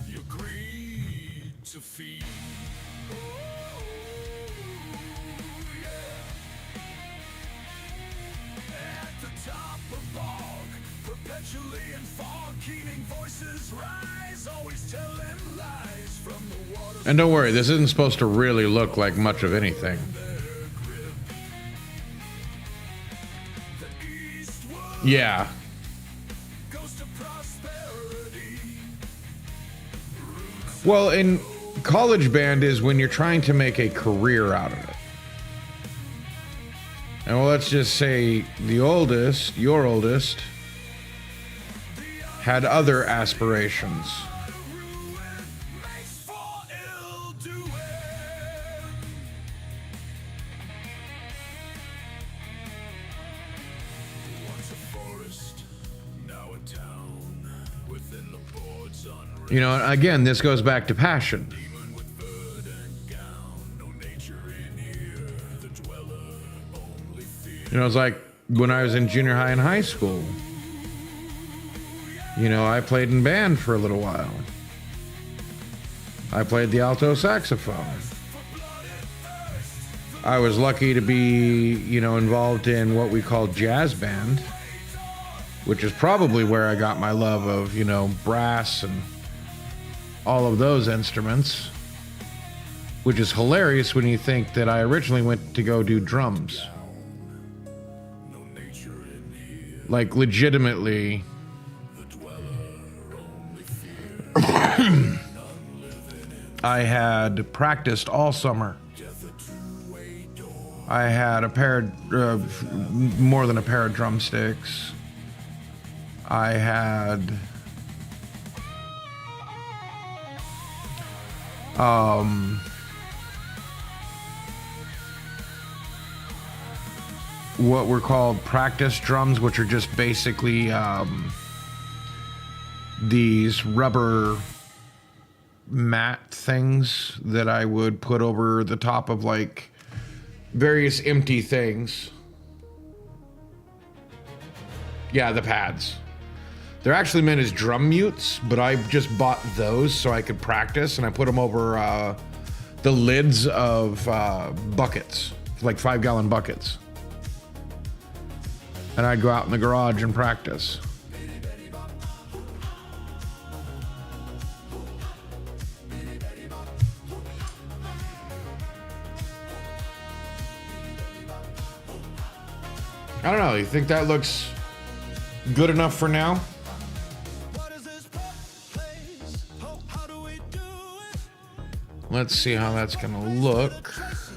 Your greed to feed. At the top of bog, perpetually in fog, keening voices rise, always telling lies from the water. And don't worry, this isn't supposed to really look like much of anything. Eastwood Yeah. goes to Well, in college band is when you're trying to make a career out of it. And well, let's just say the oldest, your oldest, had other aspirations. Makes for ill doing. Once a forest, now a town. Within the boards unreal. You know, again, this goes back to passion. Demon with verdant gown. No nature in here. The dweller, only fear. You know, it's like when I was in junior high and high school. You know, I played in band for a little while. I played the alto saxophone. I was lucky to be, you know, involved in what we call jazz band, which is probably where I got my love of, you know, brass and all of those instruments, which is hilarious when you think that I originally went to go do drums. Like, legitimately. I had practiced all summer. I had a pair of, more than a pair of drumsticks. I had what were called practice drums, which are just basically these rubber mat things that I would put over the top of like various empty things. Yeah, the pads. They're actually meant as drum mutes, but I just bought those so I could practice, and I put them over the lids of buckets, like 5-gallon buckets. And I'd go out in the garage and practice. I don't know, you think that looks good enough for now? What is this place? How do we do it? Let's see how that's gonna look.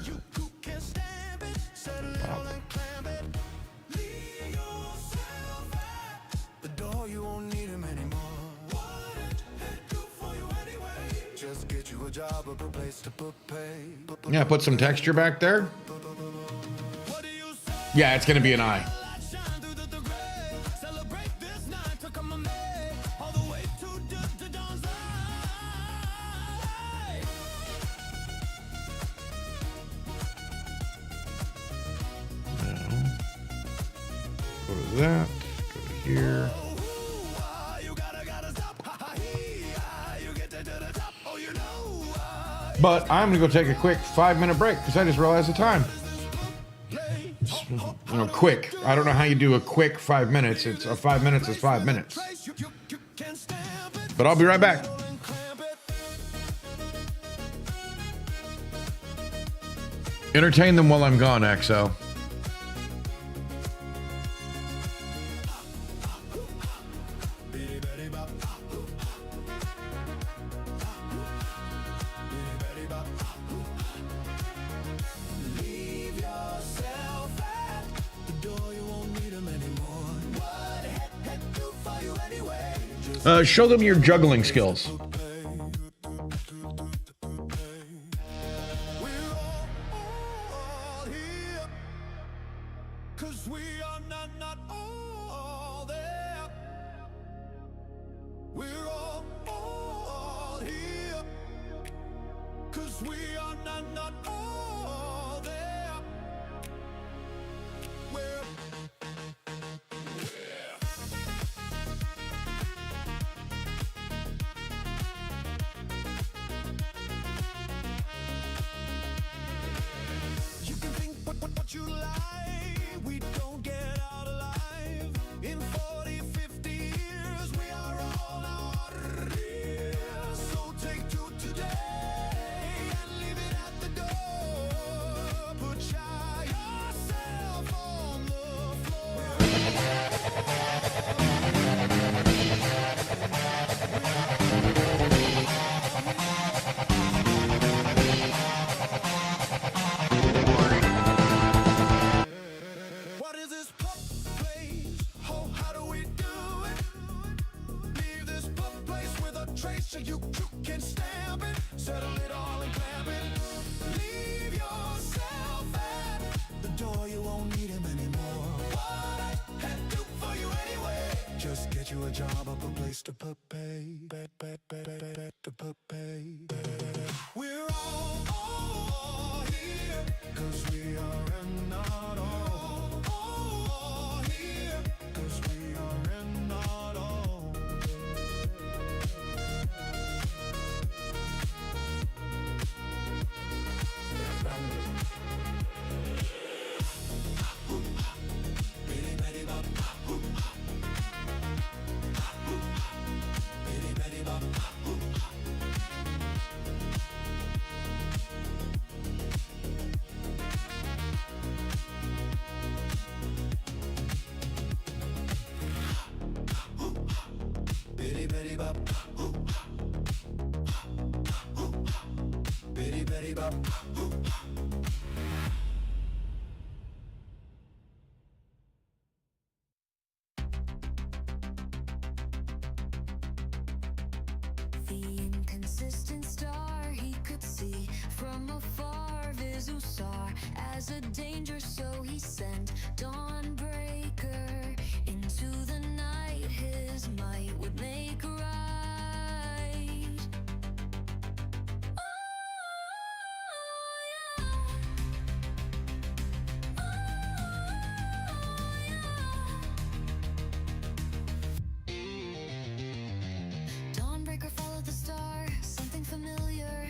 You can't stamp it, set it up and clamp it. Leave yourself at the door, you won't need him anymore. What it do for you anyway? Just get you a job, a place to put pay. Yeah, put some texture back there. What do you say? Yeah, it's gonna be an eye. Light shine through the gray. Celebrate this night to come May. All the way to dawn's light. Go to that, go to here. You gotta stop. You get to the top. Oh, you know. But I'm gonna go take a quick 5-minute break because I just realized the time. You know, quick. I don't know how you do a quick 5 minutes. It's 5 minutes is 5 minutes. You can't stamp it. But I'll be right back. And clamp it. Entertain them while I'm gone, XO. Leave yourself at the door, you won't need him anymore. What head do for you anyway? Just Show them your juggling skills. we're all here, 'cause we are not all there. We're all here, 'cause we are not all there. We're You can think what you like. We don't get out alive. In 40, 50 years, we are all out here. So take to today and leave it at the door. so you can stamp it, settle it all and clamp it. Leave yourself at the door, you won't need him anymore. What I had to do for you anyway. Just get you a job up, a place to put pay, to put pay. We're all here, 'cause we are and not all here, 'cause we are and not all. Bitty bitty bop, bitty bitty bop. The inconsistent star he could see from afar, Vizusar as a danger, so he sent Dawnbreaker into the night. His might would make right. Oh, yeah. Dawnbreaker followed the star, something familiar,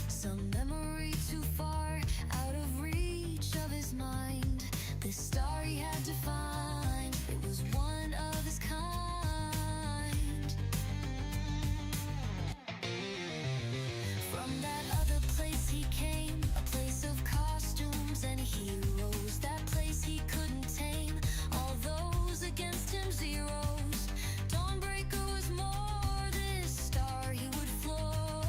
some memory too far out of reach of his mind. This star he had to find, it was one of his kind. From that other place he came, a place of costumes and heroes. That place he couldn't tame, all those against him zeros. Dawnbreaker was more, this star he would floor.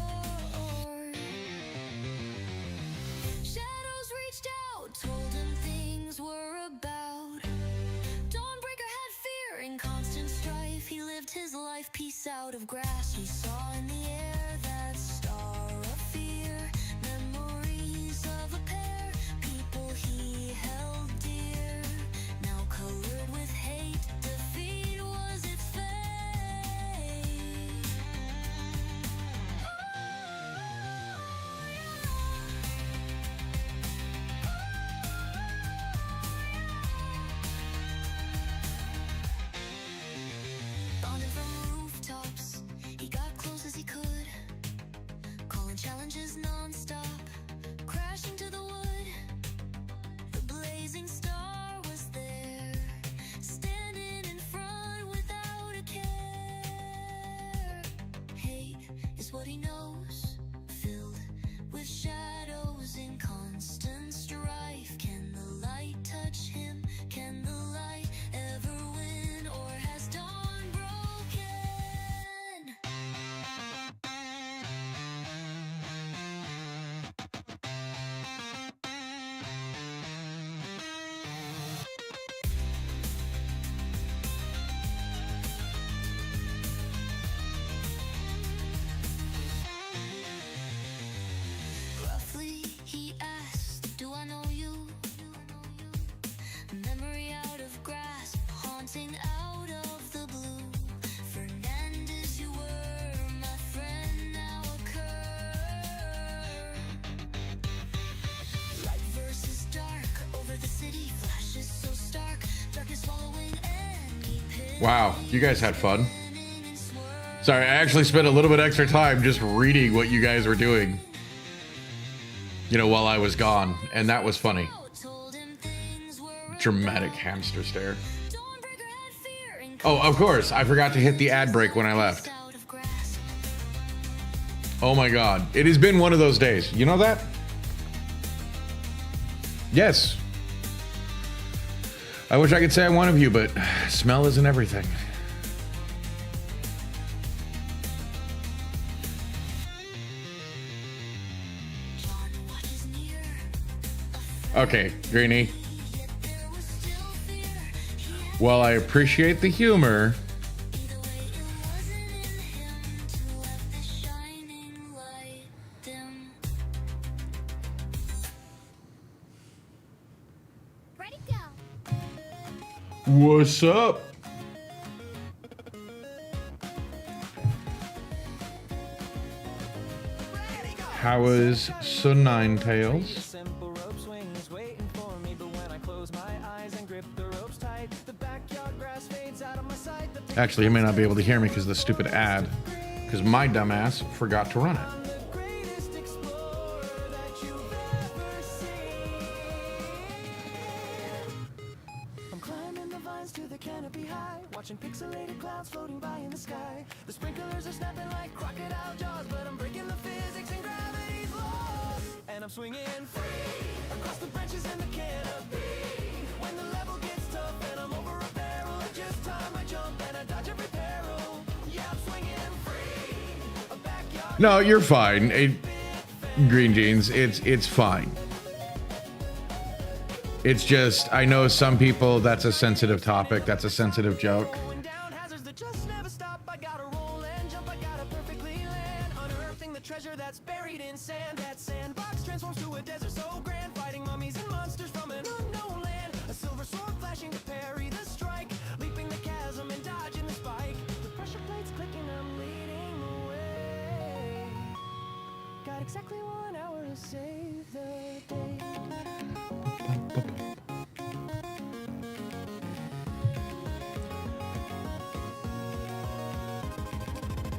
Shadows reached out, told him things were about. Dawnbreaker had fear in constant strife. He lived his life piece out of grass. He saw in the air that star of fear, memories of a pair, people he held dear, now colored with hate. Defeat was its fate. Bonded from rooftops, he got close as he could, calling challenges non-stop, crashing to the wood. The blazing star was there, standing in front without a care. Hate is what he knows, filled with shadows in constant strife. Can the light touch him? Can the light ever win? Or has dawn broken? Roughly he asked, do I know you? Memory out of grasp, haunting out of the blue. Fernandez, you were my friend, now occur. Light versus dark, over the city, flashes so stark. Darkness following any pit. Wow, you guys had fun. Sorry, I actually spent a little bit extra time just reading what you guys were doing, you know, while I was gone, and that was funny. Told him things were Dramatic hamster stare. Dawnbreaker had fear in Oh, of course, I forgot to hit the ad break when I left. out of grasp. Oh my god, it has been one of those days. You know that? Yes. I wish I could say I'm one of you, but smell isn't everything. John watches near, Okay, Greenie. yet there was still fear. He had While I appreciate the humor, either way, it wasn't in him to What's up? How is Sun Nine Tails? Simple rope swings waiting for me, but when I close my eyes and grip the ropes tight, the backyard grass fades out of my sight. The Actually, you may not be able to hear me because of the stupid ad. Because my dumbass forgot to run it. greatest explorer that you've ever seen. I'm climbing the vines to the canopy high, watching pixelated clouds floating by in the sky. The sprinklers are snapping like crocodile jaws, but I'm breaking the physics and gravity's laws. And I'm swinging free across the branches and the canopy. When the level gets tough and I'm over a barrel, I just time I jump and I dodge every peril. Yeah, I'm swinging free. A backyard. No, you're fine. Green Jeans, it's fine. It's just, I know some people, that's a sensitive topic. That's a sensitive joke. Going down hazards that just never stop. I gotta roll and jump, I gotta perfectly land. Unearthing the treasure that's buried in sand. That sandbox transforms to a desert so grand. Fighting mummies and monsters from an unknown land. A silver sword flashing to parry the strike. Leaping the chasm and dodging the spike. The pressure plates clicking, I'm leading the way. Got exactly 1 hour to save the day.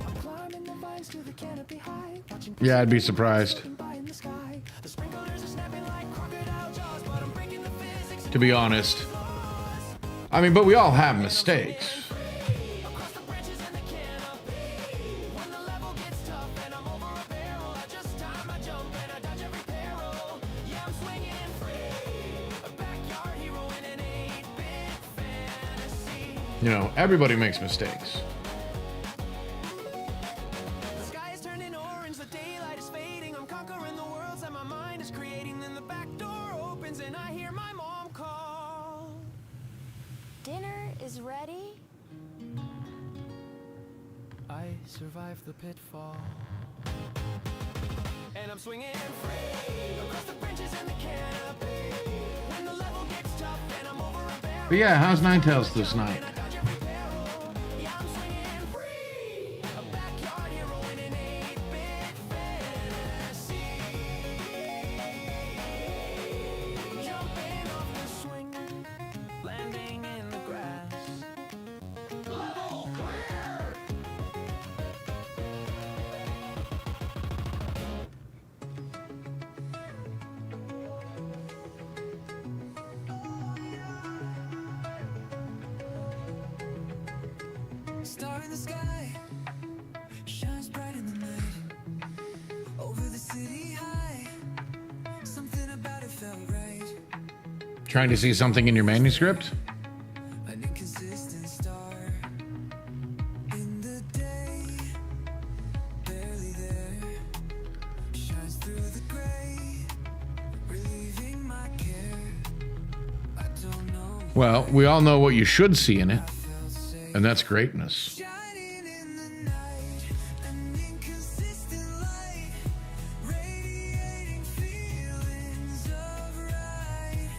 I'm climbing the vines to the canopy high, watching Yeah, I'd be surprised. floating by in the sky. The sprinklers are snapping like crocodile jaws, but I'm breaking the physics To be honest. I mean, but we all have mistakes. across the branches and the canopy. When the level gets tough and I'm over a barrel, I just time I jump and I dodge every peril. Yeah, I'm swinging free, a backyard hero in an 8-bit fantasy. You know, everybody makes mistakes. The sky is turning orange, the daylight is fading. I'm conquering the worlds that my mind is creating. Then the back door opens and I hear my mom call. Dinner is ready. I survived the pitfall. And I'm swinging free across the branches and the canopy. When the level gets tough and I'm over a barrel. But yeah, how's Ninetales this night? I dodge every peril. Yeah, I'm swinging free. A backyard hero in an 8-bit fantasy. Jumping off the swing, landing in the grass. Level clear. Star in the sky shines bright in the night. Over the city high, something about it felt right. Trying to see something in your manuscript? An inconsistent star in the day, barely there. Shines through the gray, relieving my care. I don't know. Well, we all know what you should see in it, Felt safe. and that's greatness. Shining in the night, an inconsistent light, radiating feelings of right.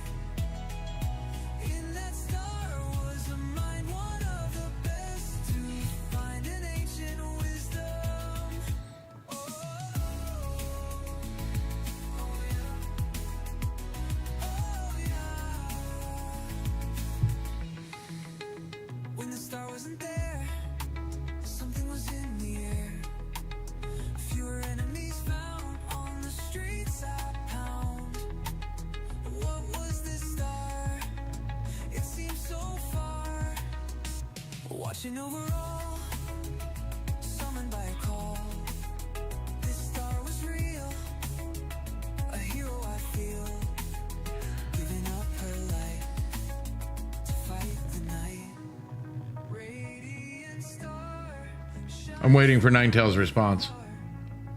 In that star was a mind, one of the best to find an ancient wisdom. Oh, when the star wasn't there, something was in the air. Fewer enemies found on the streets I pound. What was this star? It seemed so far. Watching over all, summoned by a call. This star was real, a hero I feel. Giving up her light to fight the night. Radiant star I'm waiting for Ninetales' response.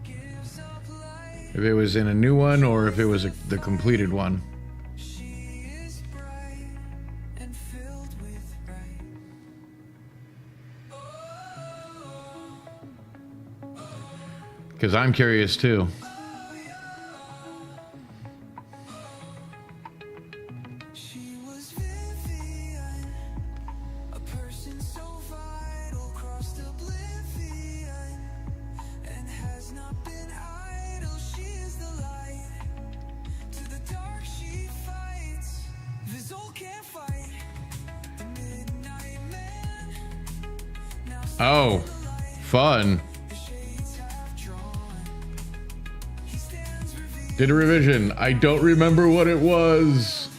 gives up light. If it was in a new one or if it was the completed one. She is bright and filled with right. Because I'm curious too. She was Vivian, Oh, fun. Did a revision. I don't remember what it was.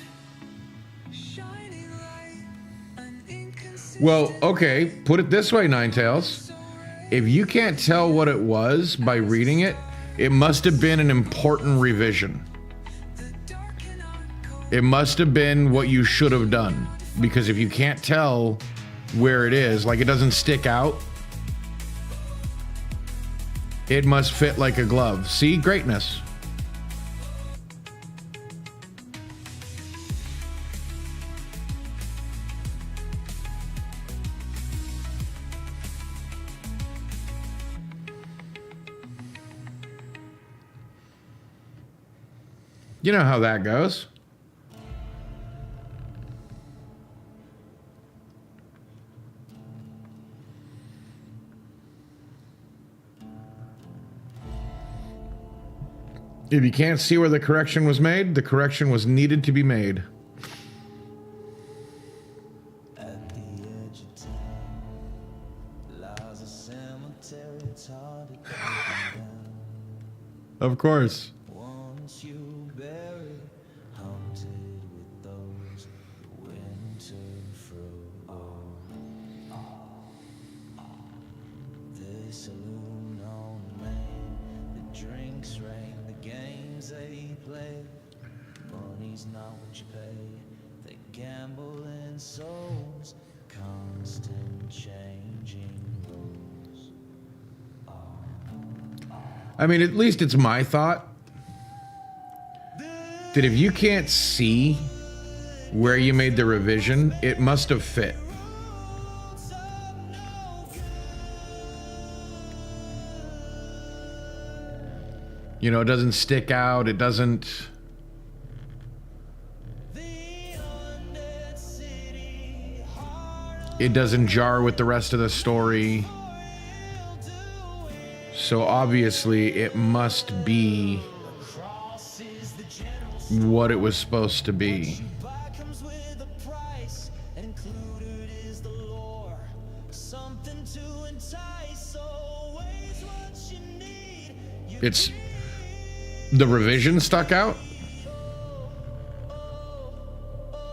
Well, okay, put it this way, Ninetales. If you can't tell what it was by reading it, it must have been an important revision. It must have been what you should have done. Because if you can't tell where it is, like it doesn't stick out, it must fit like a glove. See? Greatness. You know how that goes. If you can't see where the correction was made, the correction was needed to be made. At the edge of town lies a cemetery. It's hard to come down. Of course. Once you bury, haunted with those who wintered through. The saloon on Main, the drinks rain, the games they play. Money's not what you pay. They gamble in souls, constant changing rules. I mean, at least it's my thought that if you can't see where you made the revision, it must have fit. You know, it doesn't stick out, it doesn't... It doesn't jar with the rest of the story. So obviously it must be what it was supposed to be. Comes with a price, included is the lore. Something to entice, always what you need. It's... The revision stuck out?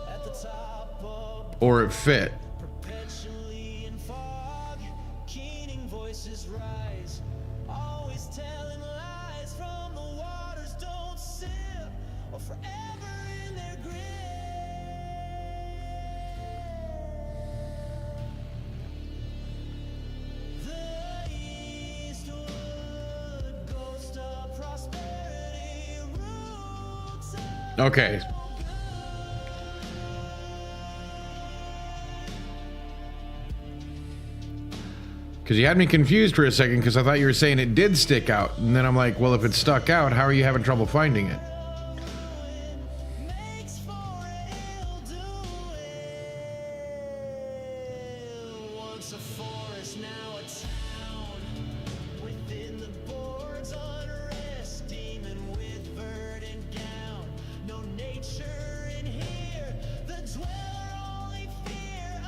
At the top of Or it fit? perpetually in fog, keening voices rise, always telling lies from the waters don't sip, or forever in their grip. The Eastwood ghost of prosperity roots of Okay. Because you had me confused for a second because I thought you were saying it did stick out. And then I'm like, well, if it stuck out, how are you having trouble finding it? makes for ill doing. Once a forest, now a town. Within the boards, unrest, demon with verdant gown. No nature in here, the dweller only fear.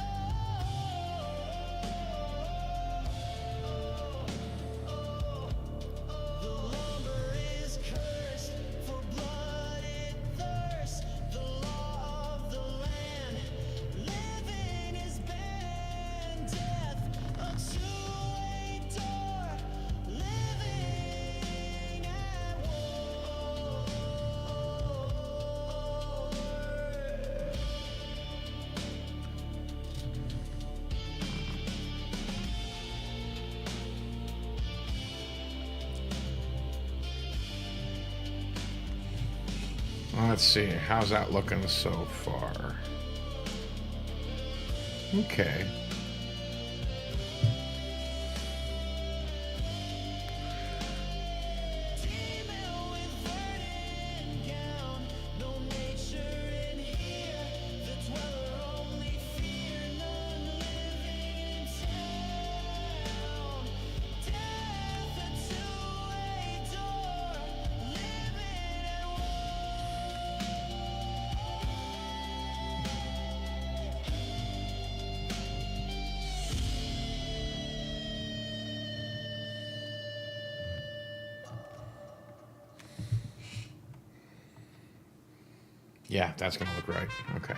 The lumber is cursed, for blood it thirsts. The law of the land, living is banned. Death, a two-way door, living at war. Let's see. How's that looking so far? Okay. Demon with verdant gown, no nature in here. The dweller only fear, none living in town. Death, a two-way door, living at war. Yeah, that's gonna look right. Okay.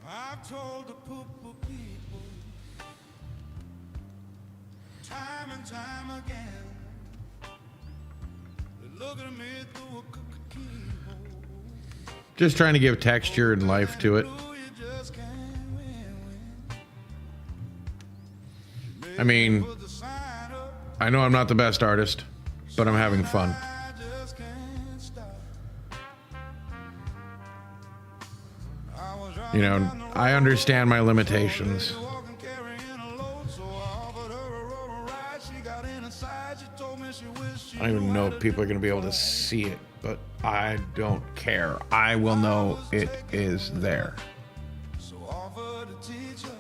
I've told the poo-poo people time and time again. They look at me through a keyhole. Just trying to give texture and life to it. You just can't win. I mean, Put the sign up, I know I'm not the best artist, but I'm having fun. I just can't stop. I was You know, I understand my limitations. walking, carrying a load, so I offered her a roll ride. She got inside, she told me she wished she I don't even know if people are going to be able to see it, but I don't care. I will know it is there. so offered to teach her.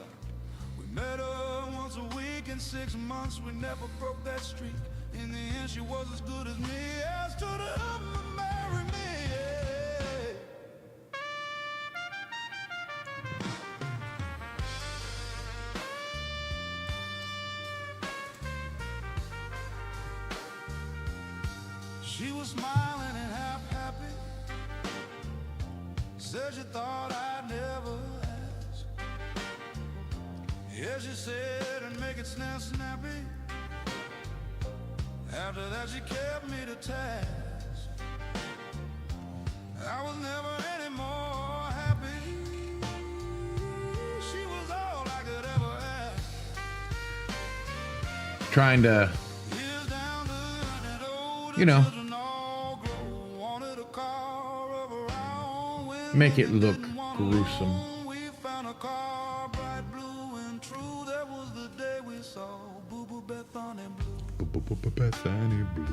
We met her once a week in 6 months. We never broke that streak. In the end, she was as good as me. Asked her to marry me. She was smiling and half happy. Said she thought I'd never ask. Yeah, she said, and make it snappy. After that, she kept me to task. I was never any more happy. She was all I could ever ask. Trying to, Years down the line, that old you know, children all grow. Wanted a car of our own with make it nothing, look didn't want a gruesome. loan. We found a car, bright blue and true. That was the day we saw Boo Boo Bethany Blue. Bethany Blue.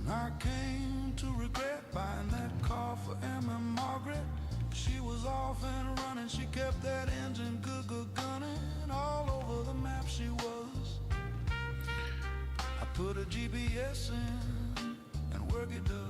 I came to regret buying that car for Emma Margaret. She was off and running. She kept that engine good gunning. All over the map she was. I put a GPS in and work it does.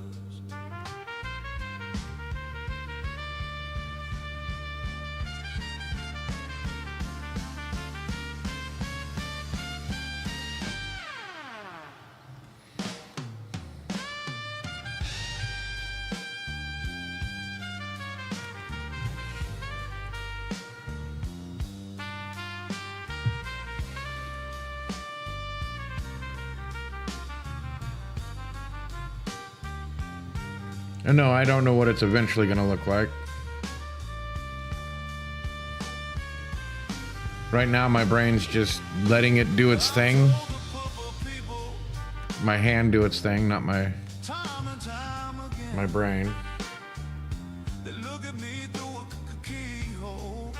No, I don't know what it's eventually going to look like. Right now, my brain's just letting it do its thing. My hand do its thing, not my Time and time again, my brain. they look at me through a keyhole.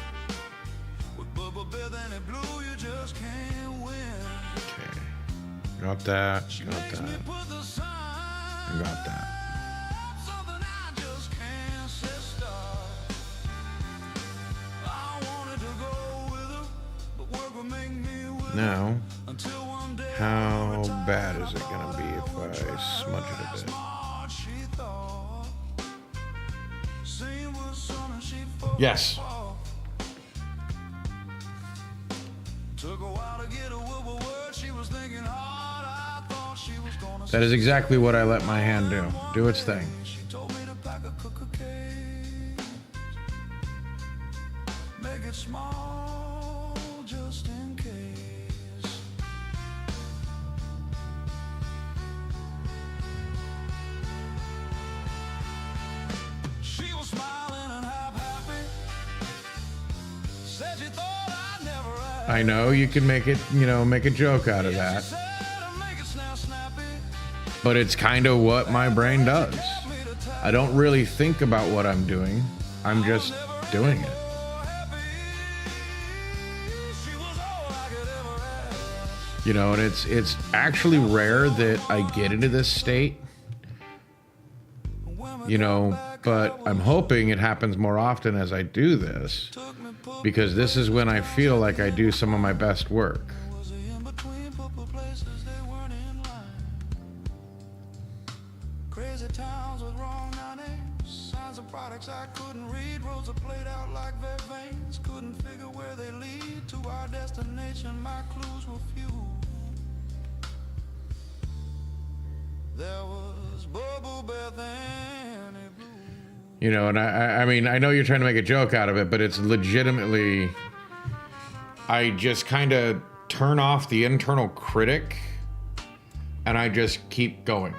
With Bubba Bethany Blue, you just can't win. Okay. Got that. Got Makes me that. put the sign Got that. something I just can't say stop. I wanted to go with her, but work would make me with her. Now, Until one day how bad is it going to be if I smudge it a bit? smart she thought. Seen was son and she fought. Yes. Took a while to get a word. She was thinking hard. I thought she was gonna That is exactly what I let my hand do. Do its thing. She told me to pack a cookie case. Make it small just in case. She was smiling and half happy. Said she thought I'd never ask. I know you can make it, you know, make a joke out of that, Said to make it snappy. but it's kind of what my brain does. Me to tell I don't really think about what I'm doing. I'm just doing it. she was all I could ever ask. You know, and it's actually rare that I get into this state, you know, but I'm hoping it happens more often as I do this, Took me put because this is when I feel like I do some of my best work. was in between purple places they weren't in line. roads are played out like veins. Couldn't figure where they lead to our destination. My clues were few. There was Bubble Bath and a blue. You know, and I mean, I know you're trying to make a joke out of it, but it's legitimately, I just kind of turn off the internal critic and I just keep going.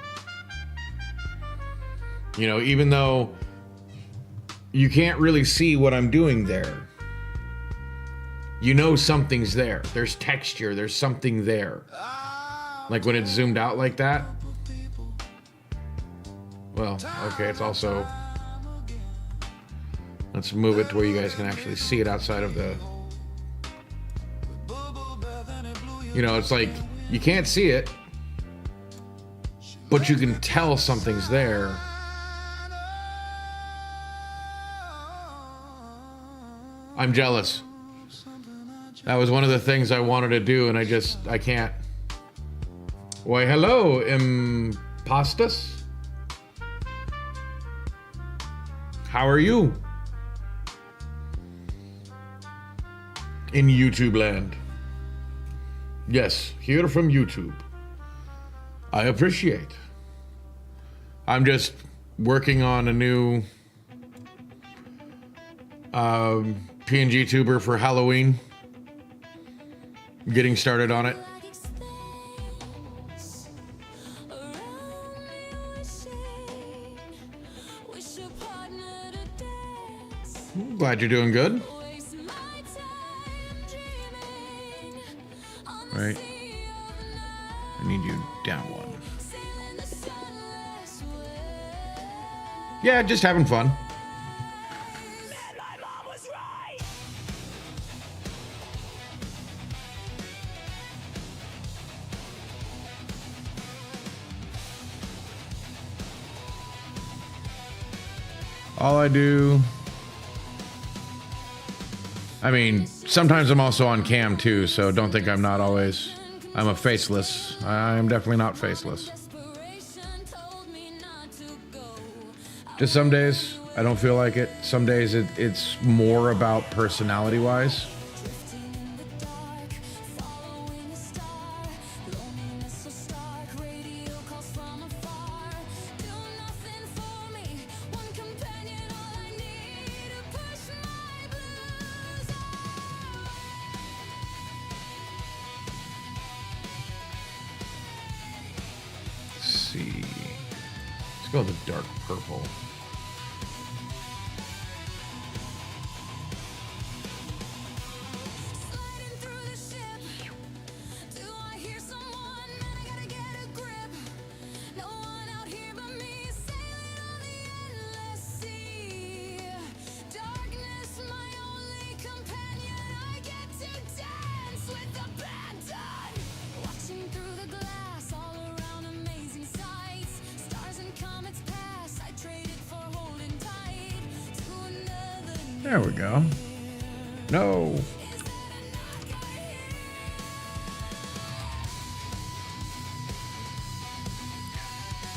You know, even though you can't really see what I'm doing there, you know something's there. There's texture, there's something there. Like when it's zoomed out like that. Well, okay, it's also, let's move it to where you guys can actually see it outside of the, you know, it's like you can't see it, but you can tell something's there. I'm jealous. That was one of the things I wanted to do, and I can't. Why, hello, Impostus. How are you? In YouTube land. Yes, here from YouTube. I appreciate. I'm just working on a new PNG tuber for Halloween. Getting started on it. Glad you're doing good. Right. I need you down one. Yeah, just having fun. All I do, I mean, sometimes I'm also on cam too, so don't think I'm not always, I'm a faceless. I'm definitely not faceless. Just some days I don't feel like it. Some days it's more about personality wise. See. Let's go with the dark purple. There we go. No.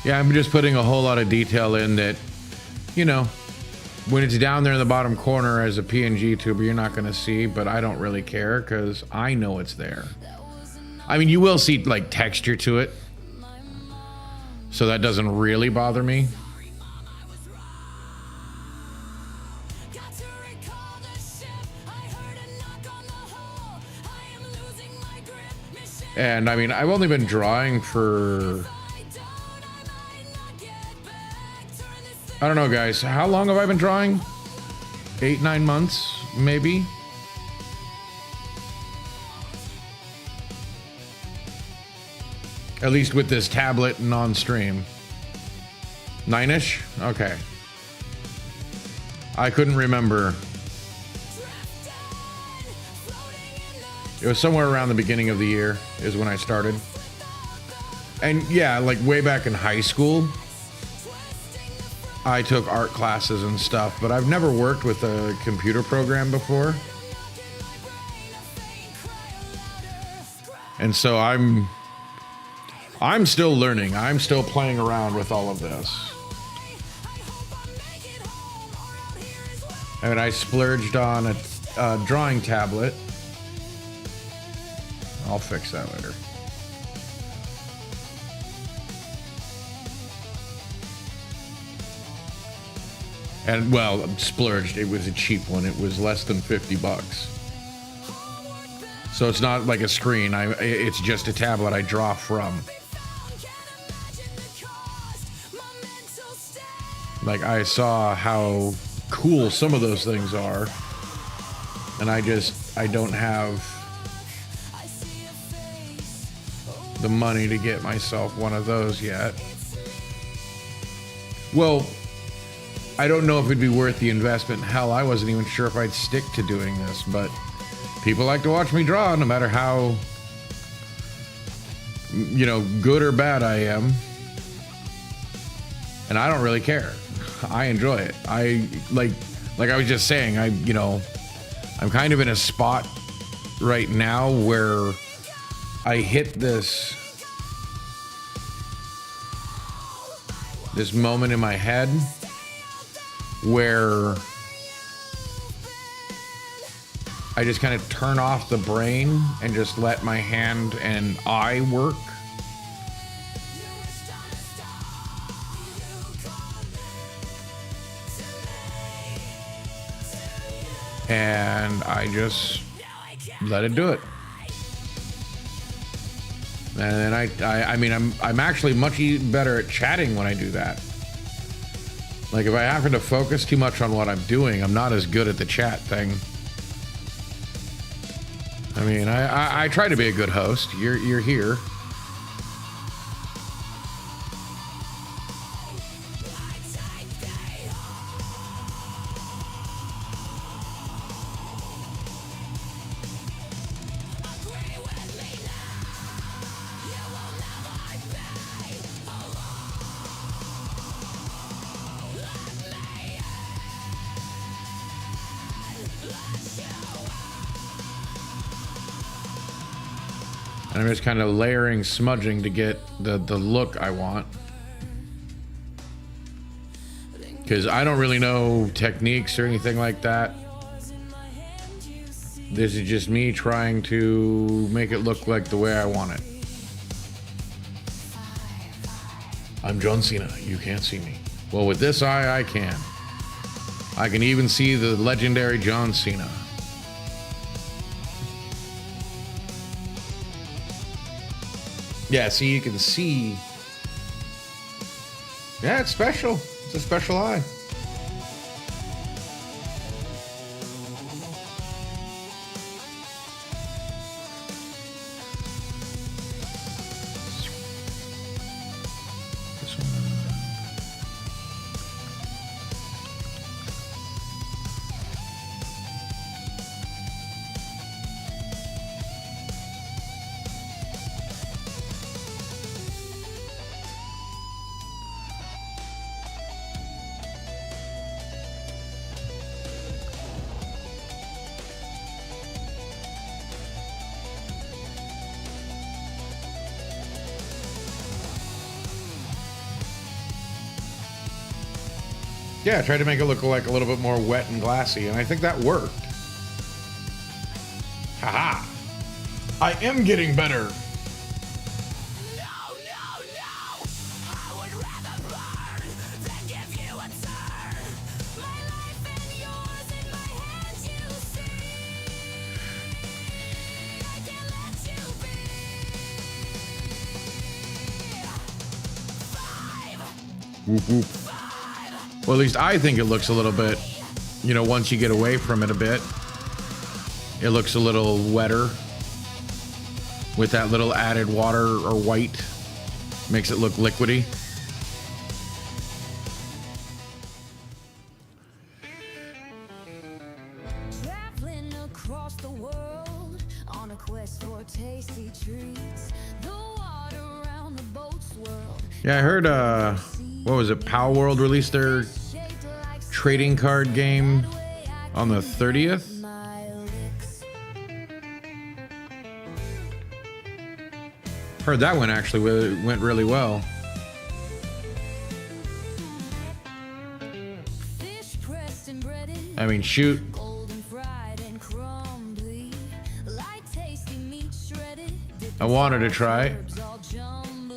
Yeah, I'm just putting a whole lot of detail in that, you know, when it's down there in the bottom corner as a PNG tuber, you're not going to see, but I don't really care because I know it's there. I mean, you will see like texture to it, so that doesn't really bother me. And I mean, I've only been drawing for, I don't know, guys. How long have I been drawing? 8-9 months, maybe. At least with this tablet and on stream. 9-ish? Okay. I couldn't remember. It was somewhere around the beginning of the year is when I started. And yeah, like way back in high school, I took art classes and stuff, but I've never worked with a computer program before. And so I'm still learning. I'm still playing around with all of this. I mean, I splurged on a drawing tablet. I'll fix that later. And well, splurged. It was a cheap one. It was less than $50. So it's not like a screen. It's just a tablet I draw from. Like, I saw how cool some of those things are, and I don't have the money to get myself one of those yet. Well, I don't know if it'd be worth the investment. Hell, I wasn't even sure if I'd stick to doing this, but people like to watch me draw, no matter how, you know, good or bad I am. And I don't really care. I enjoy it. I like I was just saying, I'm kind of in a spot right now where I hit this moment in my head where I just kind of turn off the brain and just let my hand and eye work. And I just let it do it. And then I'm actually much better at chatting when I do that. Like, if I happen to focus too much on what I'm doing, I'm not as good at the chat thing. I mean, I try to be a good host. You're here. And I'm just kind of layering smudging to get the look I want. Because I don't really know techniques or anything like that. This is just me trying to make it look like the way I want it. I'm John Cena. You can't see me. Well, with this eye, I can. I can even see the legendary John Cena. Yeah, see, you can see. Yeah, it's special. It's a special eye. This one. Yeah, I tried to make it look like a little bit more wet and glassy, and I think that worked. Haha! I am getting better! Whoop whoop. Well, at least I think it looks a little bit, you know, once you get away from it a bit, it looks a little wetter with that little added water or white. Makes it look liquidy. Traveling across the world on a quest for tasty treats. The water around the boat swirled. Yeah, I heard, what was it, Power World released their trading card game on the 30th? Heard that one actually went really well. I mean, shoot. Golden fried and crumbly, like tasty meat shredded. I wanted to try it. Herbs all jumbly,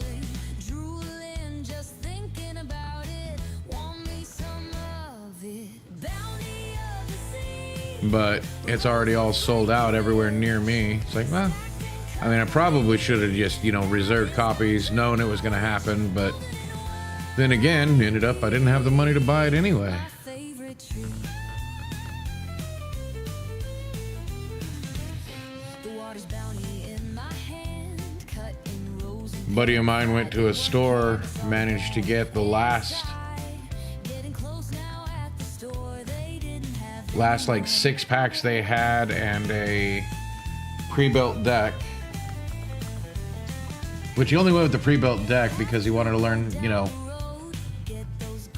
drooling just thinking about it. Want me some of it. Bounty of the sea. But it's already all sold out everywhere near me. It's like, well, I mean, I probably should have just, you know, reserved copies, known it was going to happen, but then again, ended up I didn't have the money to buy it anyway. My favorite tree. The water's bounty in my hand, cut in rows and Buddy of mine went to a store, managed to get the last getting close now at the store. They didn't have like 6 packs they had and a pre-built deck. Which he only went with the pre-built deck because he wanted to learn, you know,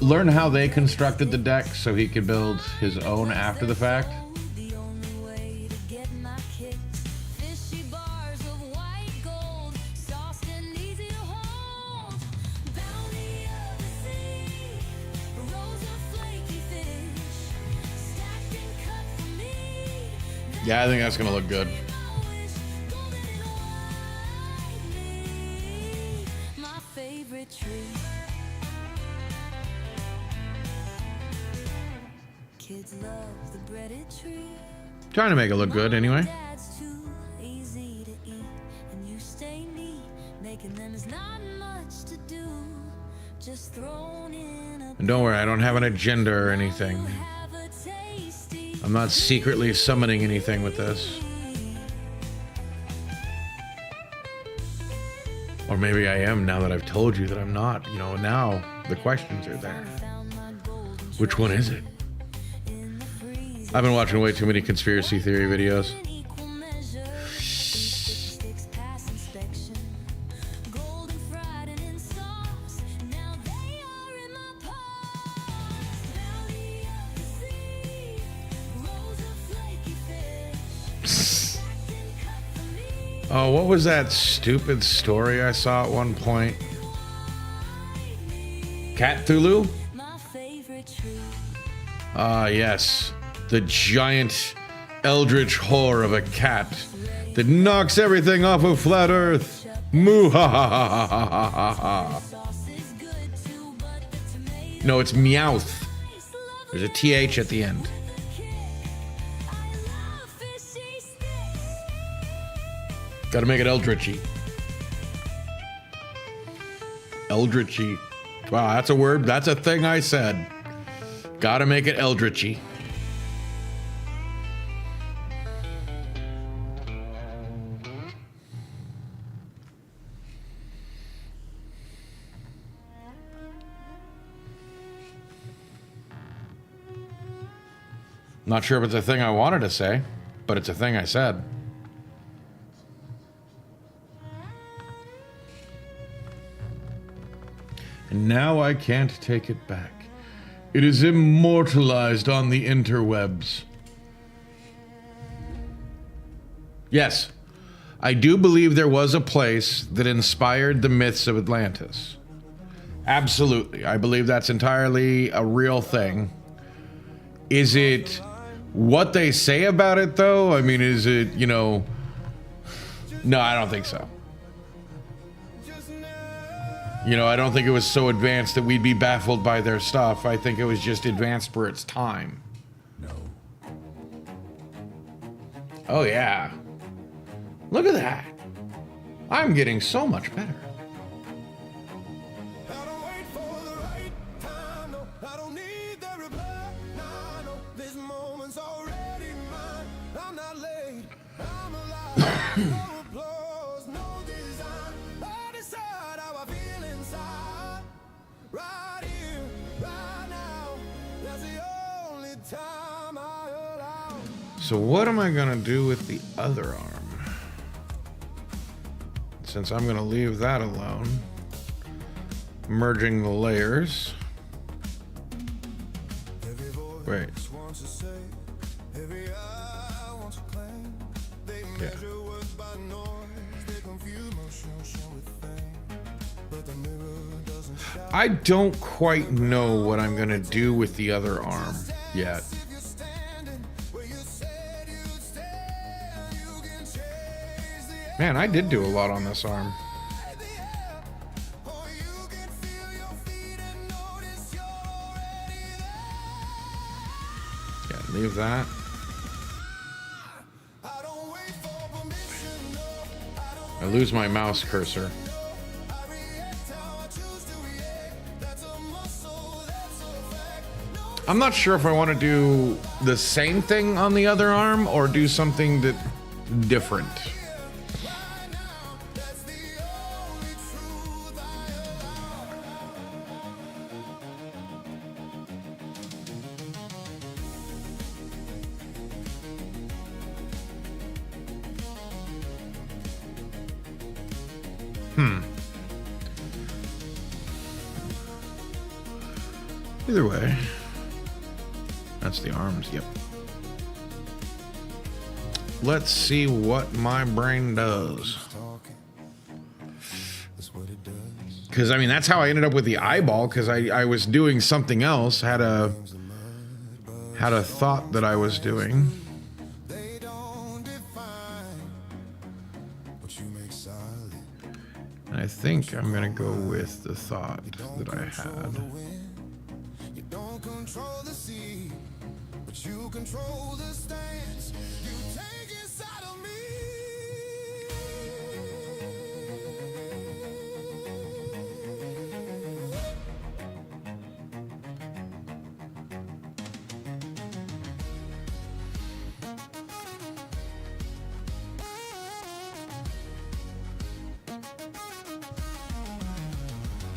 learn how they constructed the deck so he could build his own after the fact. the only way to get my kicks. Fishy bars of white gold, sauced and easy to hold. Bounty of the sea, rows of flaky fish, stacked and cut for me. Yeah, I think that's gonna look good. My wish, golden and white meat, my favorite tree. Kids love the breaded tree. Trying to make it look good anyway. Dad's too easy to eat, and you stay neat. Making them is not much to do. Just thrown in a And don't worry, I don't have an agenda or anything. have a tasty. I'm not secretly summoning anything with this. Or maybe I am now that I've told you that I'm not. You know, now the questions are there. Found my golden Which one is it? in the freezer. I've been watching way too many conspiracy theory videos. In equal measure, sticks past inspection. Golden fried and in sauce. Now they are in my paws. Bounty of the sea, rows of flaky fish. Stacked and cut for me. Oh, what was that stupid story I saw at one point? Cat Thulu? My favorite tree. Ah, yes. The giant eldritch whore of a cat that knocks everything off of flat Earth. Moo ha ha ha ha ha ha ha. Sauce is good too, but the tomato No, it's Meowth. taste lovely There's a TH at the end. with a kick. I love fishy sticks. Gotta make it eldritchy. Eldritchy. Wow, that's a word. That's a thing I said. Gotta make it eldritchy. Not sure if it's a thing I wanted to say, but it's a thing I said. And now I can't take it back. It is immortalized on the interwebs. Yes, I do believe there was a place that inspired the myths of Atlantis. Absolutely. I believe that's entirely a real thing. Is it what they say about it, though? I mean, is it, you know... No, I don't think so. You know, I don't think it was so advanced that we'd be baffled by their stuff. I think it was just advanced for its time. No. Oh, yeah. Look at that. I'm getting so much better. I don't wait for the right time, no. I don't need the reply, nah, no. This moment's already mine. I'm not late, I'm alive. No applause, no design. I decide how I feel inside. Right here, right now. That's the only time I allow. So what am I gonna do with the other arm? Since I'm gonna leave that alone. Merging the layers. Every voice Wait. wants to say, every eye wants to claim. They measure words by noise, they confuse motion with fame. But the mirror doesn't I don't quite know what I'm gonna do with the other arm yet. Man, I did do a lot on this arm. Or you can feel your feet and notice you're already there. Yeah, leave that. I don't wait for permission, no. I lose my mouse cursor. I react how I choose to react. That's a muscle, that's a fact. No, I'm not sure if I want to do the same thing on the other arm or do something that different. that's the only truth I Either way. That's the arms, yep. Let's see what my brain does. talking. That's what it does. Because, I mean, that's how I ended up with the eyeball, because I was doing something else, had a thought that I was doing. They don't define what you make solid. And I think I'm going to go with the thought that I had. You don't control the sea, but you control the stance. You take inside of me.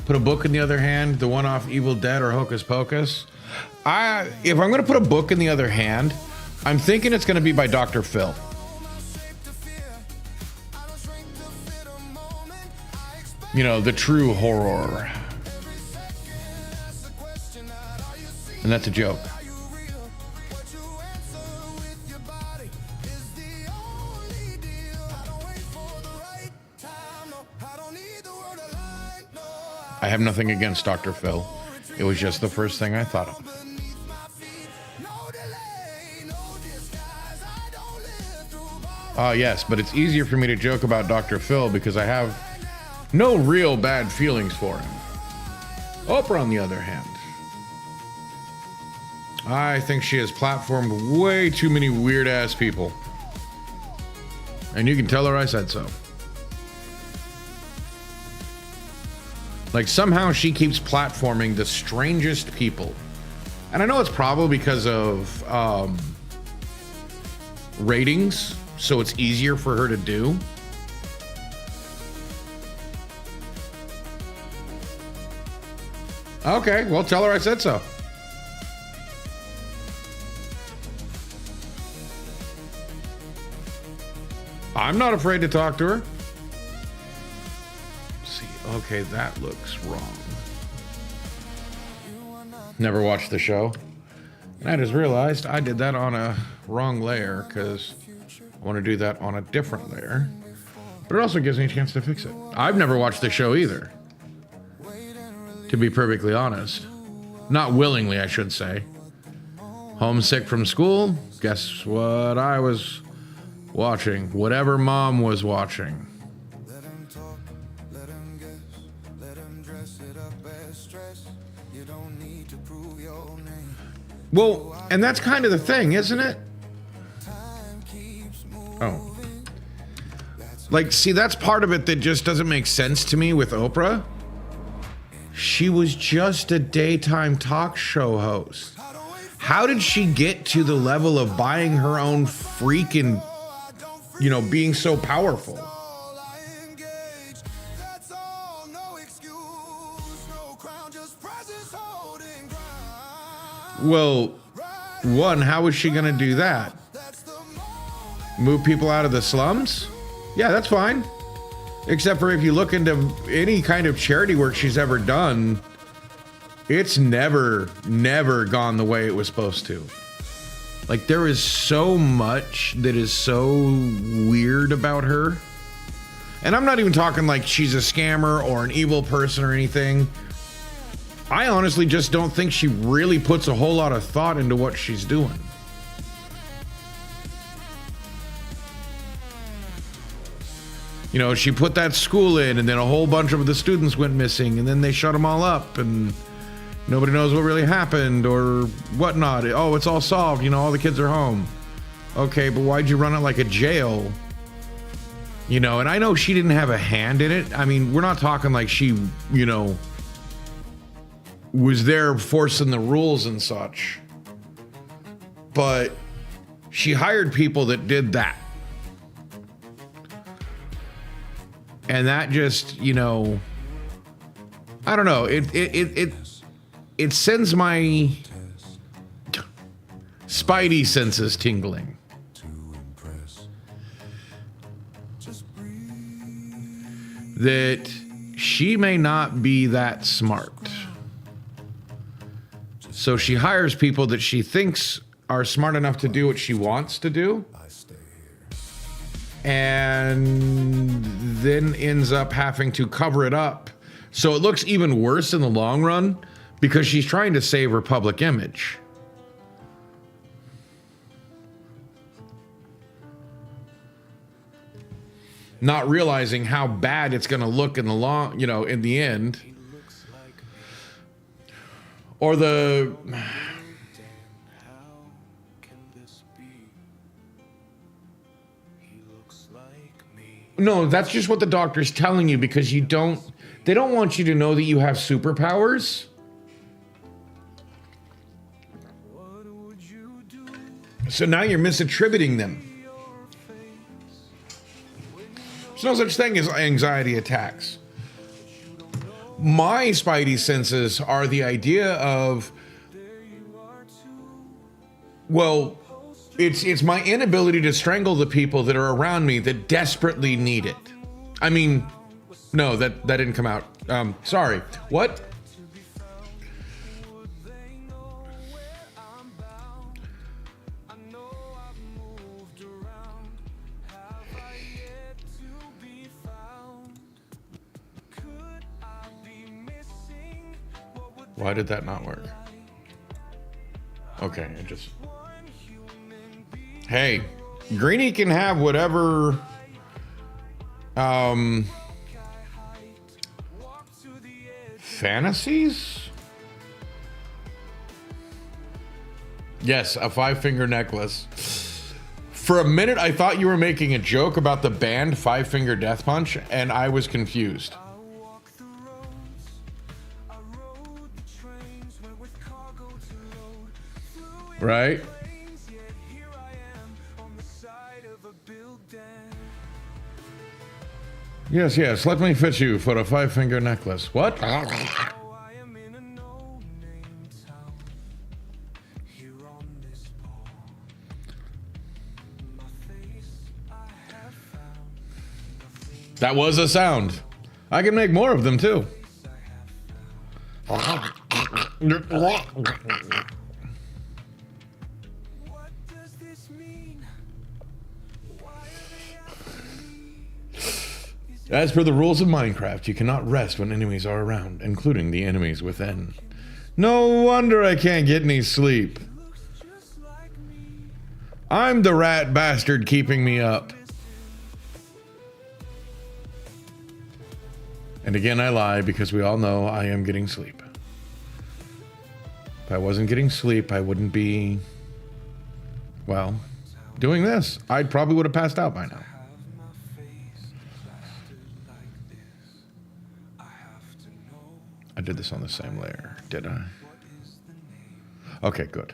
Put a book in the other hand, the one off Evil Dead or Hocus Pocus. If I'm going to put a book in the other hand, I'm thinking it's going to be by Dr. Phil. You know, the true horror. And that's a joke. I have nothing against Dr. Phil. It was just the first thing I thought of. Yes, but it's easier for me to joke about Dr. Phil because I have no real bad feelings for him. Oprah, on the other hand, I think she has platformed way too many weird-ass people. And you can tell her I said so. Like, somehow she keeps platforming the strangest people. And I know it's probably because of ratings, so it's easier for her to do. Okay, well, tell her I said so. I'm not afraid to talk to her. See, okay, that looks wrong. Never watched the show. And I just realized I did that on a wrong layer because I want to do that on a different layer. But it also gives me a chance to fix it. I've never watched the show either, to be perfectly honest. Not willingly, I should say. Homesick from school? Guess what I was watching? Whatever mom was watching. Let him talk, let him guess, let him dress it up as stress. You don't need to prove your name. Well, and that's kind of the thing, isn't it? Time keeps moving. Oh. Like, see, that's part of it that just doesn't make sense to me with Oprah. She was just a daytime talk show host. How did she get to the level of buying her own freaking, you know, being so powerful? All I engage, that's all, no excuse, no crown, just presence holding ground. Well, one, how is she going to do that? That's the moment. Move people out of the slums? Yeah, that's fine. Except for if you look into any kind of charity work she's ever done, it's never gone the way it was supposed to. Like, there is so much that is so weird about her. And I'm not even talking like she's a scammer or an evil person or anything. I honestly just don't think she really puts a whole lot of thought into what she's doing. You know, she put that school in, and then a whole bunch of the students went missing, and then they shut them all up, and nobody knows what really happened or whatnot. Oh, it's all solved. You know, all the kids are home. Okay, but why'd you run it like a jail? You know, and I know she didn't have a hand in it. I mean, we're not talking like she, you know, was there forcing the rules and such. But she hired people that did that. And that just, you know, I don't know. It sends my spidey senses tingling. To impress. That she may not be that smart. So she hires people that she thinks are smart enough to do what she wants to do. I stay here. And then ends up having to cover it up. So it looks even worse in the long run because she's trying to save her public image. Not realizing how bad it's going to look in the long, you know, in the end. Or the No, that's just what the doctor's telling you because they don't want you to know that you have superpowers. So now you're misattributing them. There's no such thing as anxiety attacks. My spidey senses are the idea of, well, it's my inability to strangle the people that are around me that desperately need it. I mean, no, that didn't come out. Sorry. What? Why did that not work? Okay, it just... Hey, Greenie can have whatever... fantasies? Yes, a 5-finger necklace. For a minute, I thought you were making a joke about the band 5-Finger Death Punch, and I was confused. Right? Yes, yes, let me fit you for a 5-finger necklace. What? That was a sound. I can make more of them too. As per the rules of Minecraft, you cannot rest when enemies are around, including the enemies within. No wonder I can't get any sleep. I'm the rat bastard keeping me up. And again, I lie because we all know I am getting sleep. If I wasn't getting sleep, I wouldn't be, well, doing this. I probably would have passed out by now. I did this on the same layer, did I? Okay, good.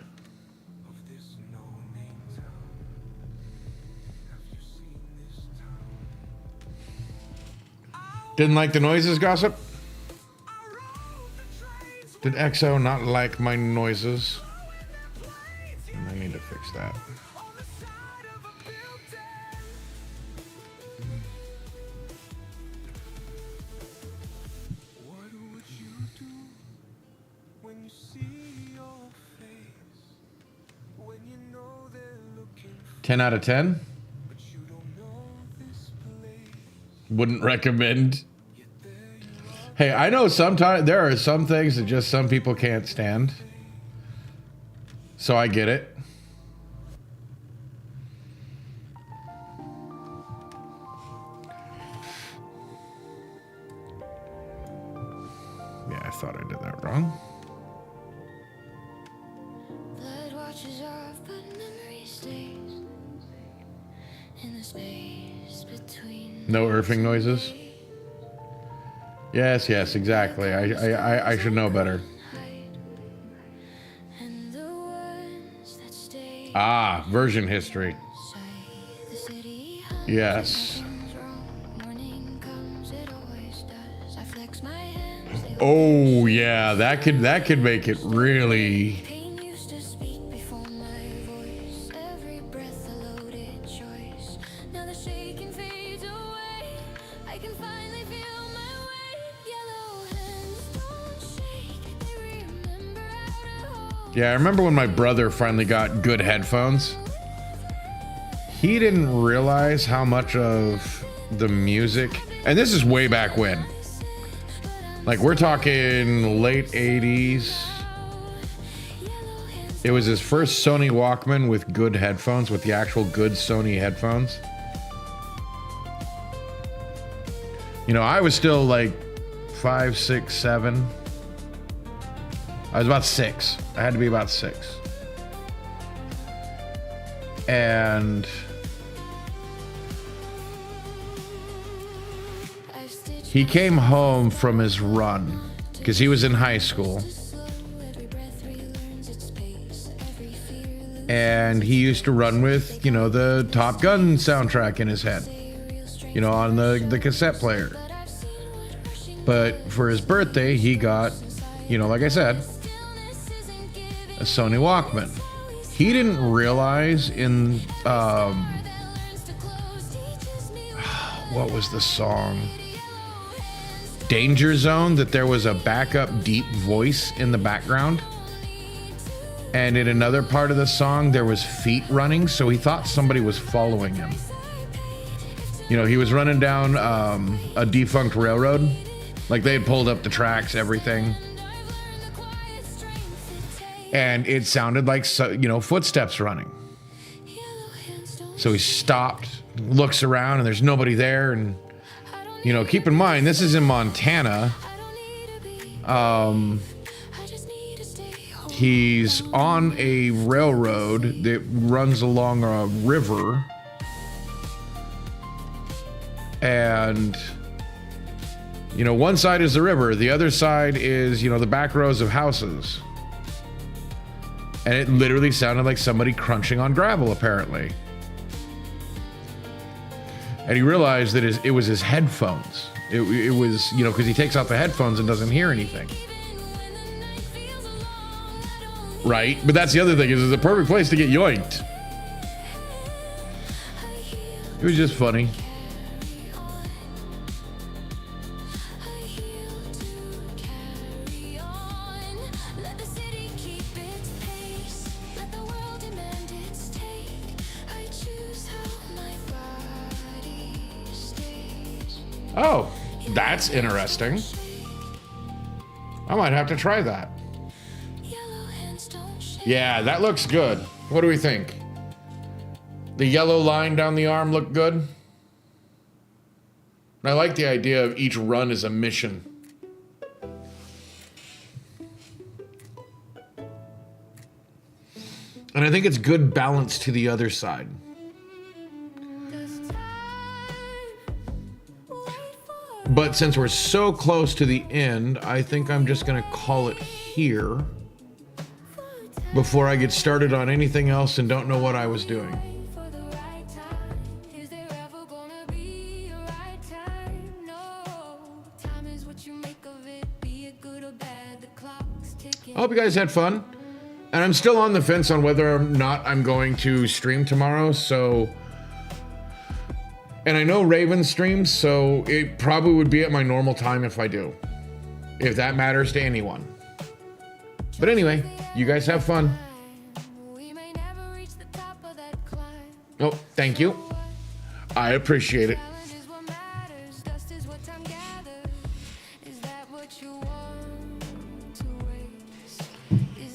Didn't like the noises, Gossip? Did EXO not like my noises? I need to fix that. What would you do when you see your face? When you know they're looking, 10 out of 10? but you don't know this place. Wouldn't recommend. Hey, I know sometimes there are some things that just some people can't stand. So I get it. thought I did that wrong. Blood washes off, but memory stays in the space between. No earthing noises. Yes, exactly. I should know better. And the ones that stay Ah, version history. inside the city. Yes. Morning comes, it always does. I flex my hands. They Oh yeah, that could make it really. Pain used to speak before my voice. Every breath a loaded choice. Now the shaking fades away. I can finally feel my way. Yellow hands don't shake. They remember how to hold. Yeah, I remember when my brother finally got good headphones. He didn't realize how much of the music, and this is way back when. Like we're talking late 80s. It was his first Sony Walkman with good headphones, with the actual good Sony headphones. You know, I was still like 5, 6, 7. I was about 6. I had to be about 6. And I've stitched he came home from his run because he was in high school. slow. Every breath relearns its pace. Every fear And he used to run with, you know, the Top Gun soundtrack in his head, you know, on the cassette player. But for his birthday, he got, you know, like I said, a Sony Walkman. He didn't realize in, what was the song? Danger Zone, that there was a backup deep voice in the background. And in another part of the song, there was feet running, so he thought somebody was following him. You know, he was running down a defunct railroad. Like they had pulled up the tracks, everything. And it sounded like, footsteps running. So he stopped, looks around, and there's nobody there. And, you know, keep in mind, this is in Montana. He's on a railroad that runs along a river. And, you know, one side is the river. The other side is, you know, the back rows of houses. And it literally sounded like somebody crunching on gravel, apparently. And he realized that it was his headphones. It was, you know, because he takes out the headphones and doesn't hear anything. Right? But that's the other thing, is it's a perfect place to get yoinked. It was just funny. Oh, that's interesting. I might have to try that. Yeah, that looks good. What do we think? The yellow line down the arm look good? I like the idea of each run as a mission. And I think it's good balance to the other side. But since we're so close to the end, I think I'm just gonna call it here before I get started on anything else and don't know what I was doing. I hope you guys had fun. And I'm still on the fence on whether or not I'm going to stream tomorrow, so... And I know Raven streams, so it probably would be at my normal time if I do. If that matters to anyone. But anyway, you guys have fun. Oh, thank you. I appreciate it.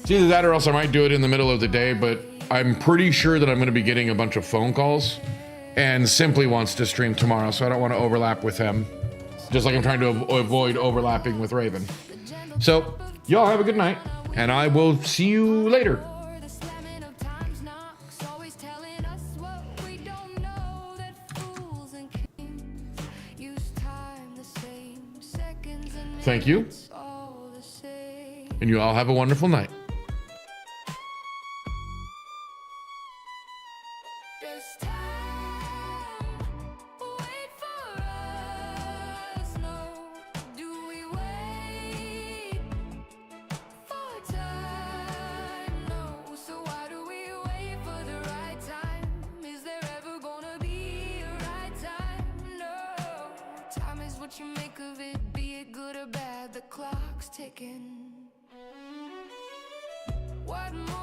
It's either that or else I might do it in the middle of the day, but I'm pretty sure that I'm going to be getting a bunch of phone calls. And Simply wants to stream tomorrow, so I don't want to overlap with him. Just like I'm trying to avoid overlapping with Raven. So, y'all have a good night, and I will see you later. The slamming of time's knocks, always telling us what we don't know. That fools and kings use time the same, seconds and Thank you, minutes all the same. and you all have a wonderful night. Does time wait for us? No. Do we wait for time? No. So why do we wait for the right time? Is there ever gonna be a right time? No. Time is what you make of it, be it good or bad. The clock's ticking. What more?